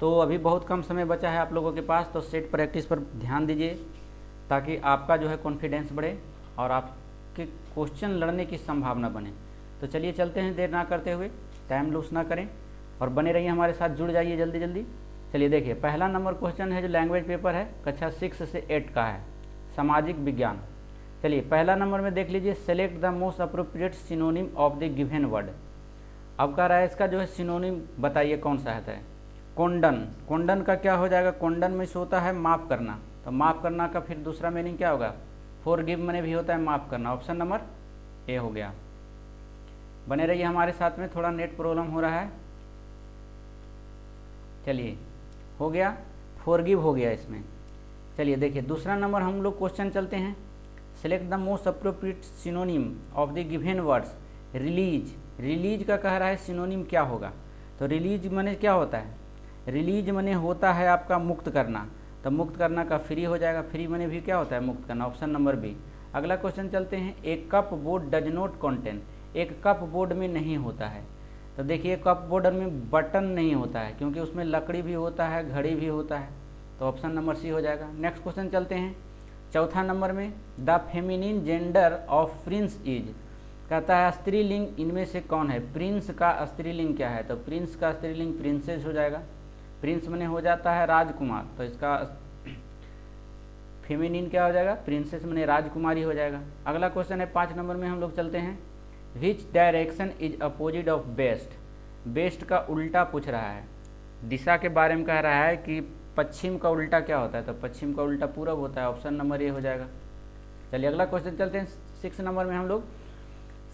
तो अभी बहुत कम समय बचा है आप लोगों के पास, तो सेट प्रैक्टिस पर ध्यान दीजिए ताकि आपका जो है कॉन्फिडेंस बढ़े और आपके क्वेश्चन लड़ने की संभावना बने। तो चलिए चलते हैं, देर ना करते हुए, टाइम लूज ना करें और बने रहिए हमारे साथ, जुड़ जाइए जल्दी जल्दी। चलिए देखिए, पहला नंबर क्वेश्चन है जो लैंग्वेज पेपर है, कक्षा 6 से 8 का है, सामाजिक विज्ञान। चलिए पहला नंबर में देख लीजिए, select the most appropriate synonym of the given word. अब कह रहा है इसका जो है सिनोनिम बताइए कौन सा है। कोंडन, कोंडन का क्या हो जाएगा, कोंडन में से होता है माफ़ करना, तो माफ़ करना का फिर दूसरा मीनिंग क्या होगा, फॉरगिव मने भी होता है माफ़ करना। ऑप्शन नंबर ए हो गया। बने रहिए हमारे साथ में, थोड़ा नेट प्रॉब्लम हो रहा है। चलिए हो गया, फॉरगिव हो गया इसमें। चलिए देखिए दूसरा नंबर हम लोग क्वेश्चन चलते हैं, select the most appropriate synonym of the given words. Release, release का कह रहा है सिनोनिम क्या होगा, तो रिलीज मने क्या होता है, रिलीज मने होता है आपका मुक्त करना, तो मुक्त करना का फ्री हो जाएगा, फ्री मने भी क्या होता है मुक्त करना, ऑप्शन नंबर बी। अगला क्वेश्चन चलते हैं, एक cup board does not contain, एक कप बोर्ड में नहीं होता है, तो देखिए कप बोर्ड में बटन नहीं होता है क्योंकि उसमें लकड़ी भी होता है, घड़ी भी होता है, तो ऑप्शन नंबर सी हो जाएगा। नेक्स्ट क्वेश्चन चलते हैं, चौथा नंबर में, the feminine gender of Prince is, कहता है स्त्रीलिंग इनमें से कौन है, प्रिंस का स्त्रीलिंग क्या है, तो प्रिंस का स्त्रीलिंग प्रिंसेस हो जाएगा, प्रिंस मने हो जाता है राजकुमार, तो इसका फेमिनिन क्या हो जाएगा, प्रिंसेस मने राजकुमारी हो जाएगा। अगला क्वेश्चन है 5 नंबर में हम लोग चलते हैं, which direction is opposite of best, best का उल्टा पूछ रहा है, दिशा के बारे में कह रहा है कि पश्चिम का उल्टा क्या होता है, तो पश्चिम का उल्टा पूरब होता है, ऑप्शन नंबर ए हो जाएगा। चलिए अगला क्वेश्चन चलते हैं 6 नंबर में हम लोग,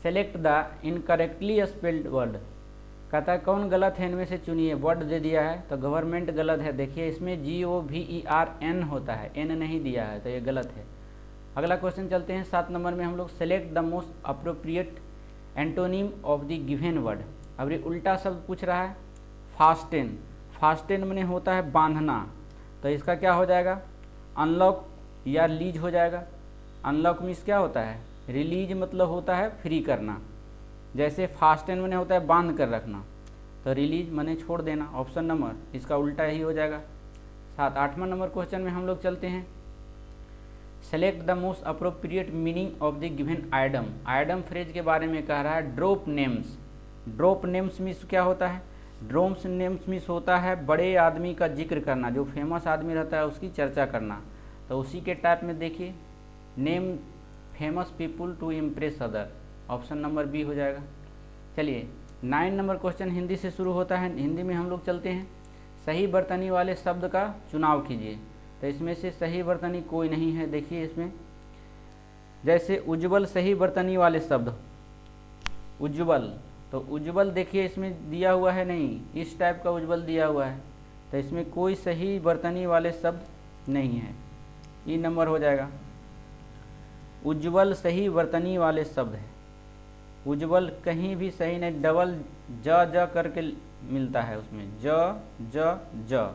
select the incorrectly spelled word, कहता है कौन गलत है इनमें से चुनिए, वर्ड दे दिया है तो गवर्नमेंट गलत है, देखिए इसमें GOVERN होता है, एन नहीं दिया है, तो ये गलत है। अगला क्वेश्चन चलते हैं 7 नंबर में हम लोग, select the most appropriate antonym of the given word. अब ये उल्टा शब्द पूछ रहा है, फास्टेन, फास्टेन मने होता है बांधना, तो इसका क्या हो जाएगा, अनलॉक या लीज हो जाएगा। अनलॉक मीन्स क्या होता है, रिलीज मतलब होता है फ्री करना, जैसे फास्टेन मने होता है बांध कर रखना, तो रिलीज मने छोड़ देना, ऑप्शन नंबर इसका उल्टा ही हो जाएगा। 8वां नंबर क्वेश्चन में हम लोग चलते हैं, select the most appropriate meaning of the given idem. Idem phrase के बारे में कह रहा है, drop names, drop names means क्या होता है, ड्रॉप नेम्स मीन्स होता है बड़े आदमी का जिक्र करना, जो फेमस आदमी रहता है उसकी चर्चा करना, तो उसी के टाइप में देखिए, name famous people to impress other, option number B हो जाएगा। चलिए 9 नंबर क्वेश्चन हिंदी से शुरू होता है, हिंदी में हम लोग चलते हैं, सही बर्तनी वाले शब्द का चुनाव कीजिए, तो इसमें से सही बर्तनी कोई नहीं है, देखिए इसमें जैसे उज्ज्वल सही बर्तनी वाले शब्द, उज्ज्वल, तो उज्ज्वल देखिए इसमें दिया हुआ है नहीं, इस टाइप का उज्ज्वल दिया हुआ है, तो इसमें कोई सही बर्तनी वाले शब्द नहीं है, ई नंबर हो जाएगा। उज्ज्वल सही बर्तनी वाले शब्द है, उज्ज्वल कहीं भी सही नहीं, डबल ज करके मिलता है उसमें, ज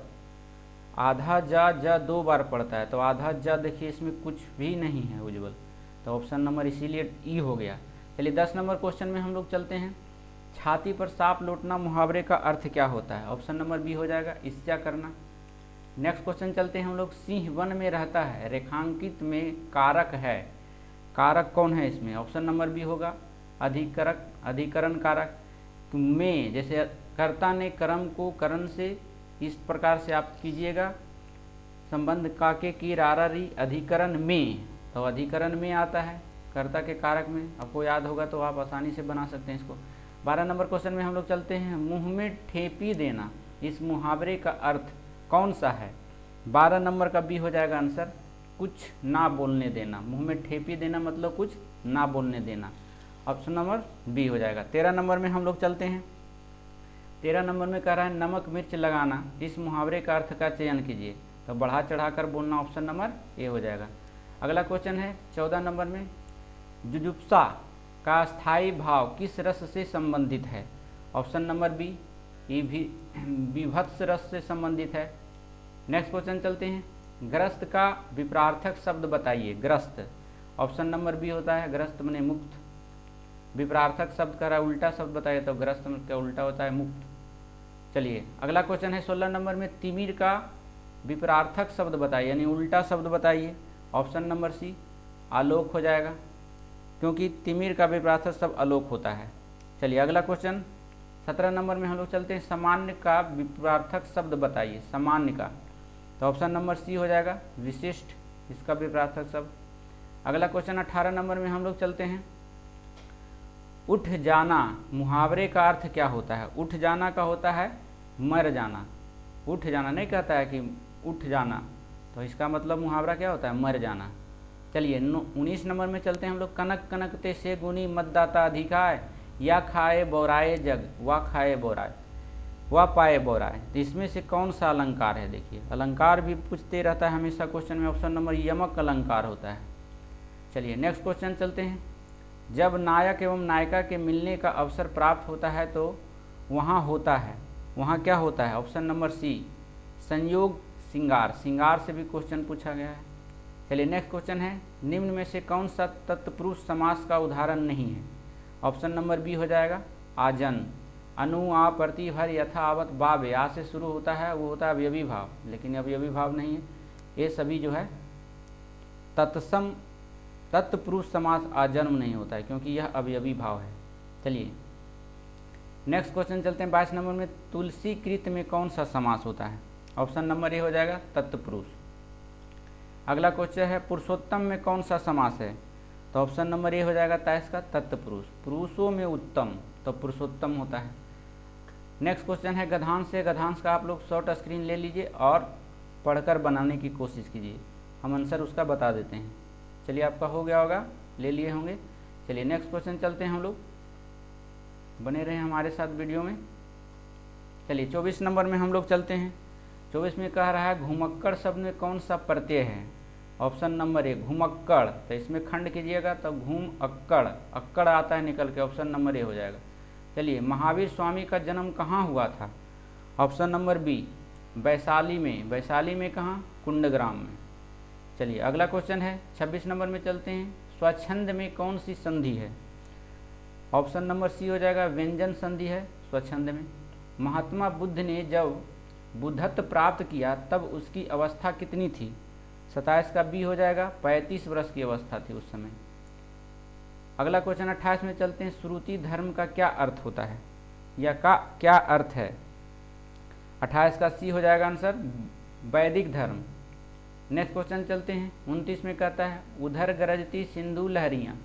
आधा ज 2 बार पड़ता है, तो आधा ज देखिए इसमें कुछ भी नहीं है उज्ज्वल, तो ऑप्शन नंबर इसीलिए ई हो गया। चलिए 10 नंबर क्वेश्चन में हम लोग चलते हैं, छाती पर सांप लौटना मुहावरे का अर्थ क्या होता है, ऑप्शन नंबर बी हो जाएगा, ईर्ष्या करना। नेक्स्ट क्वेश्चन चलते हैं हम लोग, सिंह वन में रहता है, रेखांकित में कारक है, कारक कौन है इसमें, ऑप्शन नंबर बी होगा, अधिकरक, अधिकरण कारक। में जैसे कर्ता ने कर्म को करण से, इस प्रकार से आप कीजिएगा, संबंध काके की रारारी, अधिकरण में, तो अधिकरण में आता है कर्ता के कारक में, आपको याद होगा तो आप आसानी से बना सकते हैं इसको। 12 नंबर क्वेश्चन में हम लोग चलते हैं, मुंह में ठेपी देना, इस मुहावरे का अर्थ कौन सा है, 12 नंबर का बी हो जाएगा आंसर, कुछ ना बोलने देना, मुंह में ठेपी देना मतलब कुछ ना बोलने देना, ऑप्शन नंबर बी हो जाएगा। 13 नंबर में हम लोग चलते हैं, 13 नंबर में कह रहा है नमक मिर्च लगाना, इस मुहावरे का अर्थ का चयन कीजिए, तो बढ़ा चढ़ा कर बोलना, ऑप्शन नंबर ए हो जाएगा। अगला क्वेश्चन है 14 नंबर में, जुजुप्सा का स्थायी भाव किस रस से संबंधित है, ऑप्शन नंबर बी, ये भी विभत्स रस से संबंधित है। नेक्स्ट क्वेश्चन चलते हैं, ग्रस्त का विपरार्थक शब्द बताइए, ग्रस्त, ऑप्शन नंबर बी होता है, ग्रस्त मने मुक्त, विपरार्थक शब्द का उल्टा शब्द बताइए, तो ग्रस्त का उल्टा होता है मुक्त। चलिए अगला क्वेश्चन है 16 नंबर में, तिमिर का विपरार्थक शब्द बताइए, यानी उल्टा शब्द बताइए। ऑप्शन नंबर सी आलोक हो जाएगा, क्योंकि तिमिर का विपरार्थक शब्द आलोक होता है। चलिए अगला क्वेश्चन 17 नंबर में हम लोग चलते हैं, सामान्य का विपरार्थक शब्द बताइए, सामान्य का। तो ऑप्शन नंबर सी हो जाएगा विशिष्ट, इसका विपरार्थक शब्द। अगला क्वेश्चन 18 नंबर में हम लोग चलते हैं, उठ जाना मुहावरे का अर्थ क्या होता है? उठ जाना का होता है मर जाना, उठ जाना नहीं कहता है कि उठ जाना, तो इसका मतलब मुहावरा क्या होता है? मर जाना। चलिए 19 नंबर में चलते हैं हम लोग, कनक कनकते से गुनी मतदाता अधिकाय, या खाए बोराए जग व खाए बोराए व पाए बोराए। तो इसमें से कौन सा अलंकार है? देखिए अलंकार भी पूछते रहता है हमेशा क्वेश्चन में, ऑप्शन नंबर यमक अलंकार होता है। चलिए नेक्स्ट क्वेश्चन चलते हैं, जब नायक एवं नायिका के मिलने का अवसर प्राप्त होता है तो वहाँ होता है, वहाँ क्या होता है? ऑप्शन नंबर सी संयोग श्रृंगार, श्रृंगार से भी क्वेश्चन पूछा गया है। चलिए नेक्स्ट क्वेश्चन है, निम्न में से कौन सा तत्पुरुष समास का उदाहरण नहीं है? ऑप्शन नंबर बी हो जाएगा आजन, अनु आ प्रतिभर यथा आवत बाब, या से शुरू होता है, वो होता है अवयवी भाव, लेकिन अवयवी भाव नहीं है। ये सभी जो है तत्सम तत्पुरुष समास आजन्म नहीं होता है, क्योंकि यह अवयवी भाव है। चलिए नेक्स्ट क्वेश्चन चलते हैं 22 नंबर में, तुलसी कृत में कौन सा समास होता है? ऑप्शन नंबर ए हो जाएगा तत्पुरुष। अगला क्वेश्चन है, पुरुषोत्तम में कौन सा समास है? तो ऑप्शन नंबर ए हो जाएगा तैस का तत्पुरुष, पुरुषों में उत्तम तो पुरुषोत्तम होता है। नेक्स्ट क्वेश्चन है गधांश से, गधांश का आप लोग शॉर्ट स्क्रीन ले लीजिए और पढ़कर बनाने की कोशिश कीजिए, हम आंसर उसका बता देते हैं। चलिए आपका हो गया होगा, ले लिए होंगे। चलिए नेक्स्ट क्वेश्चन चलते हैं हम लोग, बने रहें हमारे साथ वीडियो में। चलिए 24 नंबर में हम लोग चलते हैं। 24 में कह रहा है, घुमक्कड़ शब्द में कौन सा प्रत्यय है? ऑप्शन नंबर ए घुमक्कड़, तो इसमें खंड कीजिएगा तो घूम अक्कड़, अक्कड़ आता है निकल के, ऑप्शन नंबर ए हो जाएगा। चलिए महावीर स्वामी का जन्म कहाँ हुआ था? ऑप्शन नंबर बी वैशाली में, वैशाली में कहाँ? कुंडग्राम में। चलिए अगला क्वेश्चन है 26 नंबर में चलते हैं, स्वच्छंद में कौन सी संधि है? ऑप्शन नंबर सी हो जाएगा व्यंजन संधि है स्वच्छंद में। महात्मा बुद्ध ने जब बुद्धत्व प्राप्त किया तब उसकी अवस्था कितनी थी? 27 का बी हो जाएगा 35 वर्ष की अवस्था थी उस समय। अगला क्वेश्चन 28 में चलते हैं, श्रुति धर्म का क्या अर्थ होता है या का क्या अर्थ है? 28 का सी हो जाएगा आंसर वैदिक धर्म। नेक्स्ट क्वेश्चन चलते हैं 29 में कहता है, उधर गरजती सिंधु लहरियाँ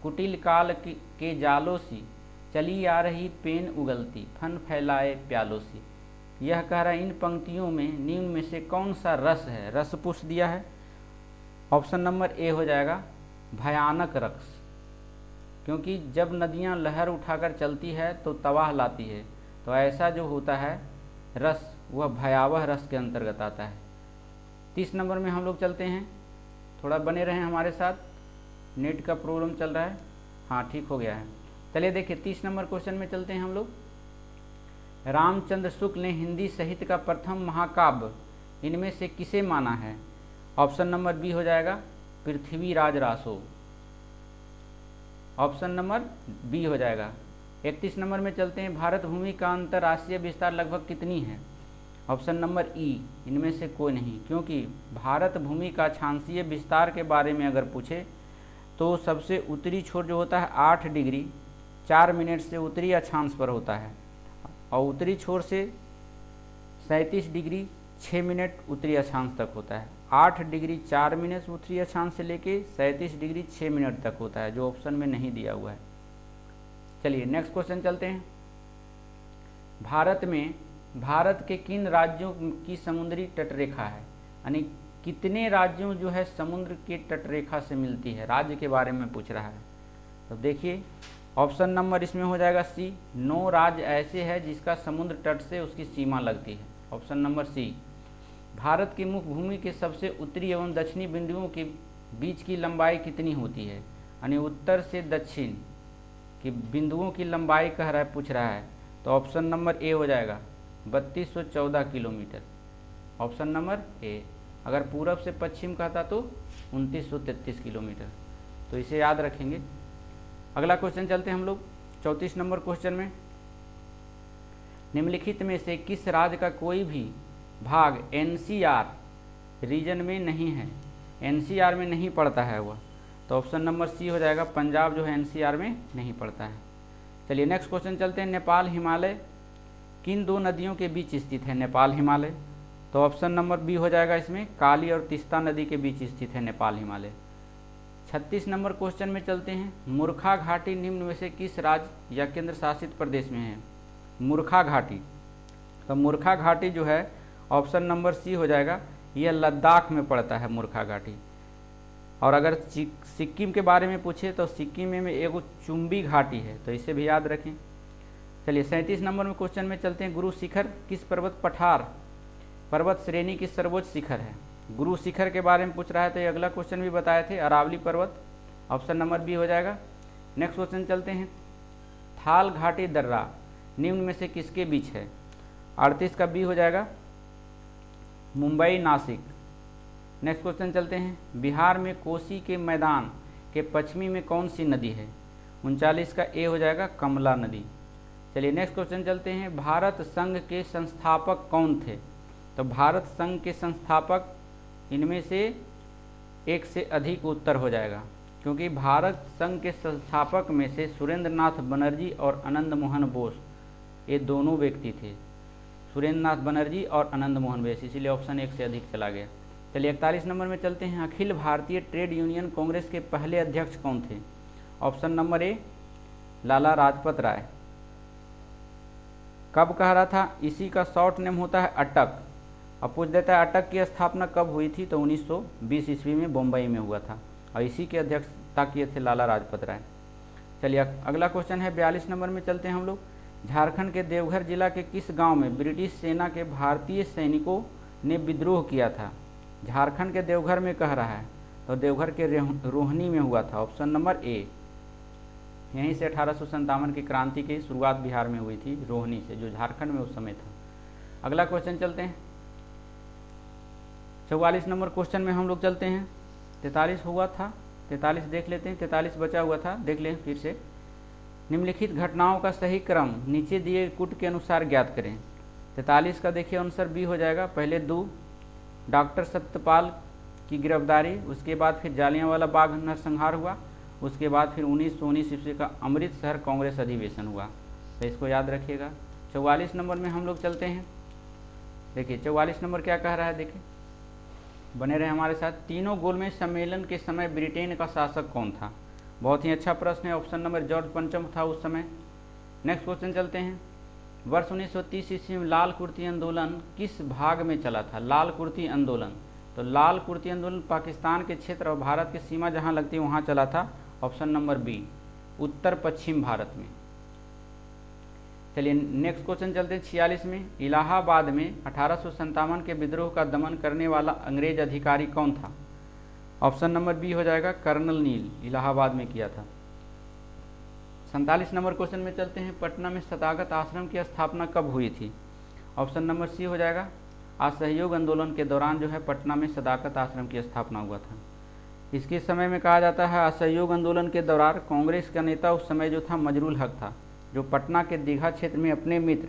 कुटिल काल के जालों सी, चली आ रही पेन उगलती फन फैलाए प्यालों सी। यह कह रहा है इन पंक्तियों में निम्न में से कौन सा रस है? रस पूछ दिया है। ऑप्शन नंबर ए हो जाएगा भयानक रस, क्योंकि जब नदियां लहर उठाकर चलती है तो तबाह लाती है, तो ऐसा जो होता है रस वह भयावह रस के अंतर्गत आता है। 30 नंबर में हम लोग चलते हैं, थोड़ा बने रहें हमारे साथ, नेट का प्रॉब्लम चल रहा है। हाँ ठीक हो गया है। चलिए देखिए 30 नंबर क्वेश्चन में चलते हैं हम लोग, रामचंद्र शुक्ल ने हिंदी साहित्य का प्रथम महाकाव्य इनमें से किसे माना है? ऑप्शन नंबर बी हो जाएगा Prithviraj Raso, option number B हो जाएगा। 31 नंबर में चलते हैं, भारत भूमि का अंतर्राष्ट्रीय विस्तार लगभग कितनी है? ऑप्शन नंबर ई इनमें से कोई नहीं, क्योंकि भारत भूमि का अक्षांशीय विस्तार के बारे में अगर पूछे तो सबसे उत्तरी छोर जो होता है 8 डिग्री 4 मिनट से उत्तरी अक्षांश पर होता है, और उत्तरी छोर से 37 डिग्री 6 मिनट उत्तरी अक्षांश तक होता है। 8 डिग्री 4 मिनट उत्तरी अक्षांश से लेके 37 डिग्री 6 मिनट तक होता है, जो ऑप्शन में नहीं दिया हुआ है। चलिए नेक्स्ट क्वेश्चन चलते हैं, भारत के किन राज्यों की समुद्री तटरेखा है? यानी कितने राज्यों जो है समुद्र के तटरेखा से मिलती है, राज्य के बारे में पूछ रहा है। तो देखिए ऑप्शन नंबर इसमें हो जाएगा सी, 9 राज्य ऐसे हैं जिसका समुद्र तट से उसकी सीमा लगती है, ऑप्शन नंबर सी। भारत की मुख्य भूमि के सबसे उत्तरी एवं दक्षिणी बिंदुओं के बीच की लंबाई कितनी होती है? यानी उत्तर से दक्षिण की बिंदुओं की लंबाई कह रहा है, पूछ रहा है, तो ऑप्शन नंबर ए हो जाएगा 3214 किलोमीटर, ऑप्शन नंबर ए। अगर पूरब से पश्चिम कहता तो 2933 किलोमीटर, तो इसे याद रखेंगे। अगला क्वेश्चन चलते हैं हम लोग 34 नंबर क्वेश्चन में, निम्नलिखित में से किस राज्य का कोई भी भाग एनसीआर रीजन में नहीं है, एनसीआर में नहीं पड़ता है वह, तो ऑप्शन नंबर सी हो जाएगा, पंजाब जो है एनसीआर में नहीं पड़ता है। चलिए नेक्स्ट क्वेश्चन चलते हैं, नेपाल हिमालय किन दो नदियों के बीच स्थित है? नेपाल हिमालय, तो ऑप्शन नंबर बी हो जाएगा इसमें, काली और तीस्ता नदी के बीच स्थित है नेपाल हिमालय। 36 नंबर क्वेश्चन में चलते हैं, मूर्खा घाटी निम्न में से किस राज्य या केंद्र शासित प्रदेश में है? मूर्खा घाटी, तो मूर्खा घाटी जो है ऑप्शन नंबर सी हो जाएगा, यह लद्दाख में पड़ता है मूर्खा घाटी। और अगर सिक्किम के बारे में पूछे तो सिक्किम में एगो चुम्बी घाटी है, तो इसे भी याद रखें। चलिए 37 नंबर में क्वेश्चन में चलते हैं, गुरु शिखर किस पर्वत पठार पर्वत श्रेणी की सर्वोच्च शिखर है? गुरु शिखर के बारे में पूछ रहा है, तो ये अगला क्वेश्चन भी बताए थे, अरावली पर्वत, ऑप्शन नंबर बी हो जाएगा। नेक्स्ट क्वेश्चन चलते हैं, थाल घाटी दर्रा निम्न में से किसके बीच है? 38 का बी हो जाएगा, मुंबई नासिक। नेक्स्ट क्वेश्चन चलते हैं, बिहार में कोसी के मैदान के पश्चिमी में कौन सी नदी है? 39 का ए हो जाएगा, कमला नदी। चलिए नेक्स्ट क्वेश्चन चलते हैं, भारत संघ के संस्थापक कौन थे? तो भारत संघ के संस्थापक, इनमें से एक से अधिक उत्तर हो जाएगा, क्योंकि भारत संघ के संस्थापक में से सुरेंद्र नाथ बनर्जी और आनंद मोहन बोस, ये दोनों व्यक्ति थे, सुरेंद्र नाथ बनर्जी और आनंद मोहन बोस, इसीलिए ऑप्शन एक से अधिक चला गया। चलिए 41 नंबर में चलते हैं, अखिल भारतीय ट्रेड यूनियन कांग्रेस के पहले अध्यक्ष कौन थे? Option number A, Lala Lajpat Rai. कब कह रहा था? इसी का शॉर्ट नेम होता है अटक। अब पूछ देता है अटक की स्थापना कब हुई थी? तो 1920 ईस्वी में बम्बई में हुआ था, और इसी के अध्यक्षता किए थे लाला लाजपत राय। चलिए अगला क्वेश्चन है, 42 नंबर में चलते हैं हम लोग, झारखंड के देवघर जिला के किस गांव में ब्रिटिश सेना के भारतीय सैनिकों ने विद्रोह किया था? झारखंड के देवघर में कह रहा है, तो देवघर के रोहनी में हुआ था, ऑप्शन नंबर ए। यहीं से 1857 की क्रांति की शुरुआत बिहार में हुई थी, रोहनी से, जो झारखंड में उस समय था। अगला क्वेश्चन चलते हैं, 44 नंबर क्वेश्चन में हम लोग चलते हैं, 43 हुआ था, 43 देख लेते हैं, 43 बचा हुआ था, देख लें फिर से। निम्नलिखित घटनाओं का सही क्रम नीचे दिए कूट के अनुसार ज्ञात करें। 43 का देखिए आंसर बी हो जाएगा, पहले डॉक्टर सत्यपाल की गिरफ्तारी, उसके बाद फिर जालियांवाला बाग नरसंहार हुआ, उसके बाद फिर 1919 ईस्वी का अमृतसर कांग्रेस अधिवेशन हुआ, तो इसको याद रखिएगा। 44 नंबर में हम लोग चलते हैं, देखिए 44 नंबर क्या कह रहा है, देखिए बने रहे हमारे साथ। तीनों गोलमेज सम्मेलन के समय ब्रिटेन का शासक कौन था? बहुत ही अच्छा प्रश्न है, ऑप्शन नंबर जॉर्ज पंचम था उस समय। नेक्स्ट क्वेश्चन चलते हैं, वर्ष 1930 ईस्वी में लाल कुर्ती आंदोलन किस भाग में चला था? लाल कुर्ती आंदोलन, तो लाल कुर्ती आंदोलन पाकिस्तान के क्षेत्र और भारत की सीमा जहां लगती है वहां चला था, ऑप्शन नंबर बी, उत्तर पश्चिम भारत में। चलिए नेक्स्ट क्वेश्चन चलते हैं 46 में, इलाहाबाद में 1857 के विद्रोह का दमन करने वाला अंग्रेज अधिकारी कौन था? ऑप्शन नंबर बी हो जाएगा, कर्नल नील, इलाहाबाद में किया था। 47 नंबर क्वेश्चन में चलते हैं, पटना में सदाकत आश्रम की स्थापना कब हुई थी? ऑप्शन नंबर सी हो जाएगा, असहयोग आंदोलन के दौरान जो है पटना में सदाकत आश्रम की स्थापना हुआ था। इसके समय में कहा जाता है असहयोग आंदोलन के दौरान कांग्रेस का नेता उस समय जो था मजरूल हक था, जो पटना के दीघा क्षेत्र में अपने मित्र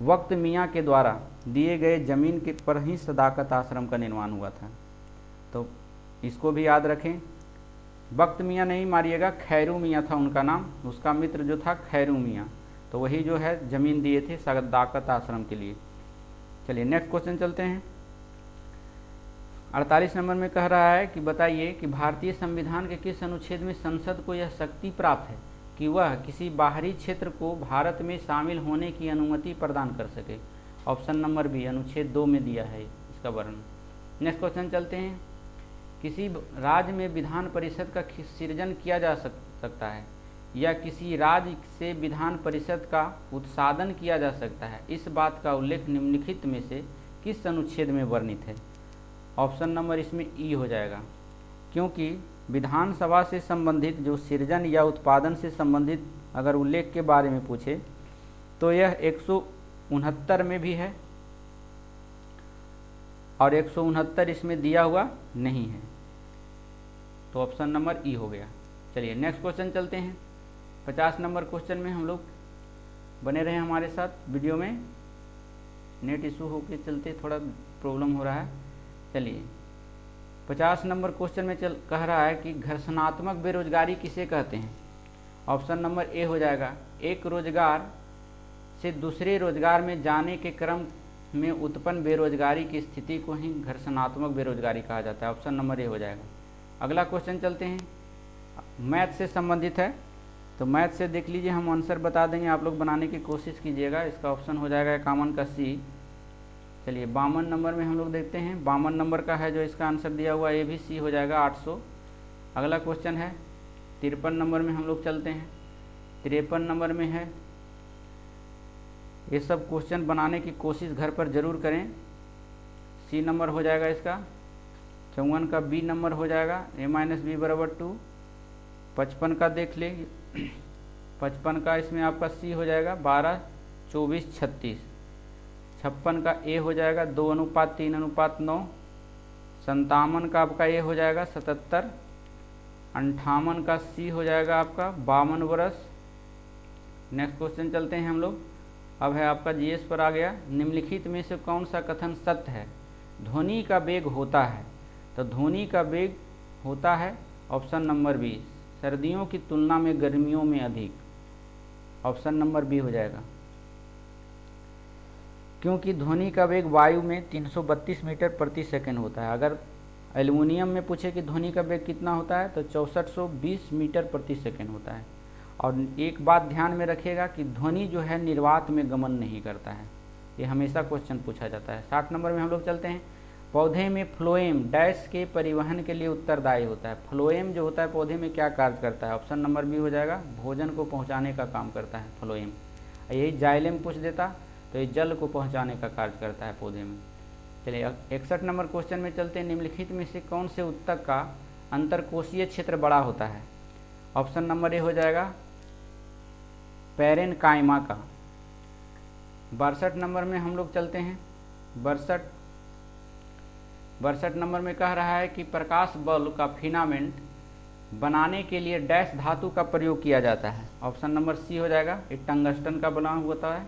वक्त मियाँ के द्वारा दिए गए जमीन के पर ही सदाकत आश्रम का निर्माण हुआ था, तो इसको भी याद रखें। वक्त मियाँ नहीं मारिएगा, खैरू मियाँ था उनका नाम, उसका मित्र जो था खैरू मियाँ, तो वही जो है ज़मीन दिए थे सदाकत आश्रम के लिए। चलिए नेक्स्ट क्वेश्चन चलते हैं, 48 नंबर में कह रहा है कि बताइए कि भारतीय संविधान के किस अनुच्छेद में संसद को यह शक्ति प्राप्त है कि वह किसी बाहरी क्षेत्र को भारत में शामिल होने की अनुमति प्रदान कर सके? ऑप्शन नंबर बी, अनुच्छेद 2 में दिया है इसका वर्णन। नेक्स्ट क्वेश्चन चलते हैं, किसी राज्य में विधान परिषद का सृजन किया जा सकता है या किसी राज्य से विधान परिषद का उत्सादन किया जा सकता है, इस बात का उल्लेख निम्नलिखित में से किस अनुच्छेद में वर्णित है? ऑप्शन नंबर इसमें ई हो जाएगा, क्योंकि विधानसभा से संबंधित जो सृजन या उत्पादन से संबंधित अगर उल्लेख के बारे में पूछे तो यह 169 में भी है और 169 इसमें दिया हुआ नहीं है, तो ऑप्शन नंबर ई हो गया। चलिए नेक्स्ट क्वेश्चन चलते हैं, 50 नंबर क्वेश्चन में हम लोग बने रहें हमारे साथ वीडियो में। नेट इशू होके चलते थोड़ा प्रॉब्लम हो रहा है। चलिए 50 नंबर क्वेश्चन में कह रहा है कि घर्षणात्मक बेरोजगारी किसे कहते हैं। ऑप्शन नंबर ए हो जाएगा, एक रोजगार से दूसरे रोजगार में जाने के क्रम में उत्पन्न बेरोजगारी की स्थिति को ही घर्षणात्मक बेरोजगारी कहा जाता है। ऑप्शन नंबर ए हो जाएगा। अगला क्वेश्चन चलते हैं, मैथ से संबंधित है, तो मैथ से देख लीजिए, हम आंसर बता देंगे, आप लोग बनाने की कोशिश कीजिएगा। इसका ऑप्शन हो जाएगा 51 का सी। चलिए 52 नंबर में हम लोग देखते हैं, 52 नंबर का है जो इसका आंसर दिया हुआ, ए भी सी हो जाएगा 800। अगला क्वेश्चन है 53 नंबर में हम लोग चलते हैं, 53 नंबर में है। ये सब क्वेश्चन बनाने की कोशिश घर पर ज़रूर करें। सी नंबर हो जाएगा इसका। 54 का बी नंबर हो जाएगा, a - b = 2। 55 का देख ले, 55 का इसमें आपका सी हो जाएगा 12, 24, 36। 56 का ए हो जाएगा 2:3:9। 57 का आपका ए हो जाएगा 77। 58 का सी हो जाएगा आपका 52 वर्ष। नेक्स्ट क्वेश्चन चलते हैं हम लोग। अब है आपका जीएस पर आ गया, निम्नलिखित में से कौन सा कथन सत्य है। ध्वनि का वेग होता है, तो ध्वनि का वेग होता है ऑप्शन नंबर बी, सर्दियों की तुलना में गर्मियों में अधिक। ऑप्शन नंबर बी हो जाएगा, क्योंकि ध्वनि का वेग वायु में 332 मीटर प्रति सेकंड होता है। अगर एल्युमिनियम में पूछे कि ध्वनि का वेग कितना होता है, तो 6420 मीटर प्रति सेकंड होता है। और एक बात ध्यान में रखिएगा कि ध्वनि जो है निर्वात में गमन नहीं करता है, ये हमेशा क्वेश्चन पूछा जाता है। 60 नंबर में हम लोग चलते हैं, पौधे में फ्लोएम डैश के परिवहन के लिए उत्तरदायी होता है। फ्लोएम जो होता है पौधे में क्या कार्य करता है। ऑप्शन नंबर बी हो जाएगा, भोजन को पहुंचाने का काम करता है फ्लोएम। यही जाइलेम पूछ देता तो ये जल को पहुंचाने का कार्य करता है पौधे में। चलिए 61 नंबर क्वेश्चन में चलते हैं, निम्नलिखित में से कौन से उत्तक का अंतरकोशीय क्षेत्र बड़ा होता है। ऑप्शन नंबर ए हो जाएगा, पैरेनकाइमा का। 62 नंबर में हम लोग चलते हैं, 62 नंबर में कह रहा है कि प्रकाश बल्ब का फिलामेंट बनाने के लिए डैश धातु का प्रयोग किया जाता है। ऑप्शन नंबर सी हो जाएगा, ये टंगस्टन का बना होता है।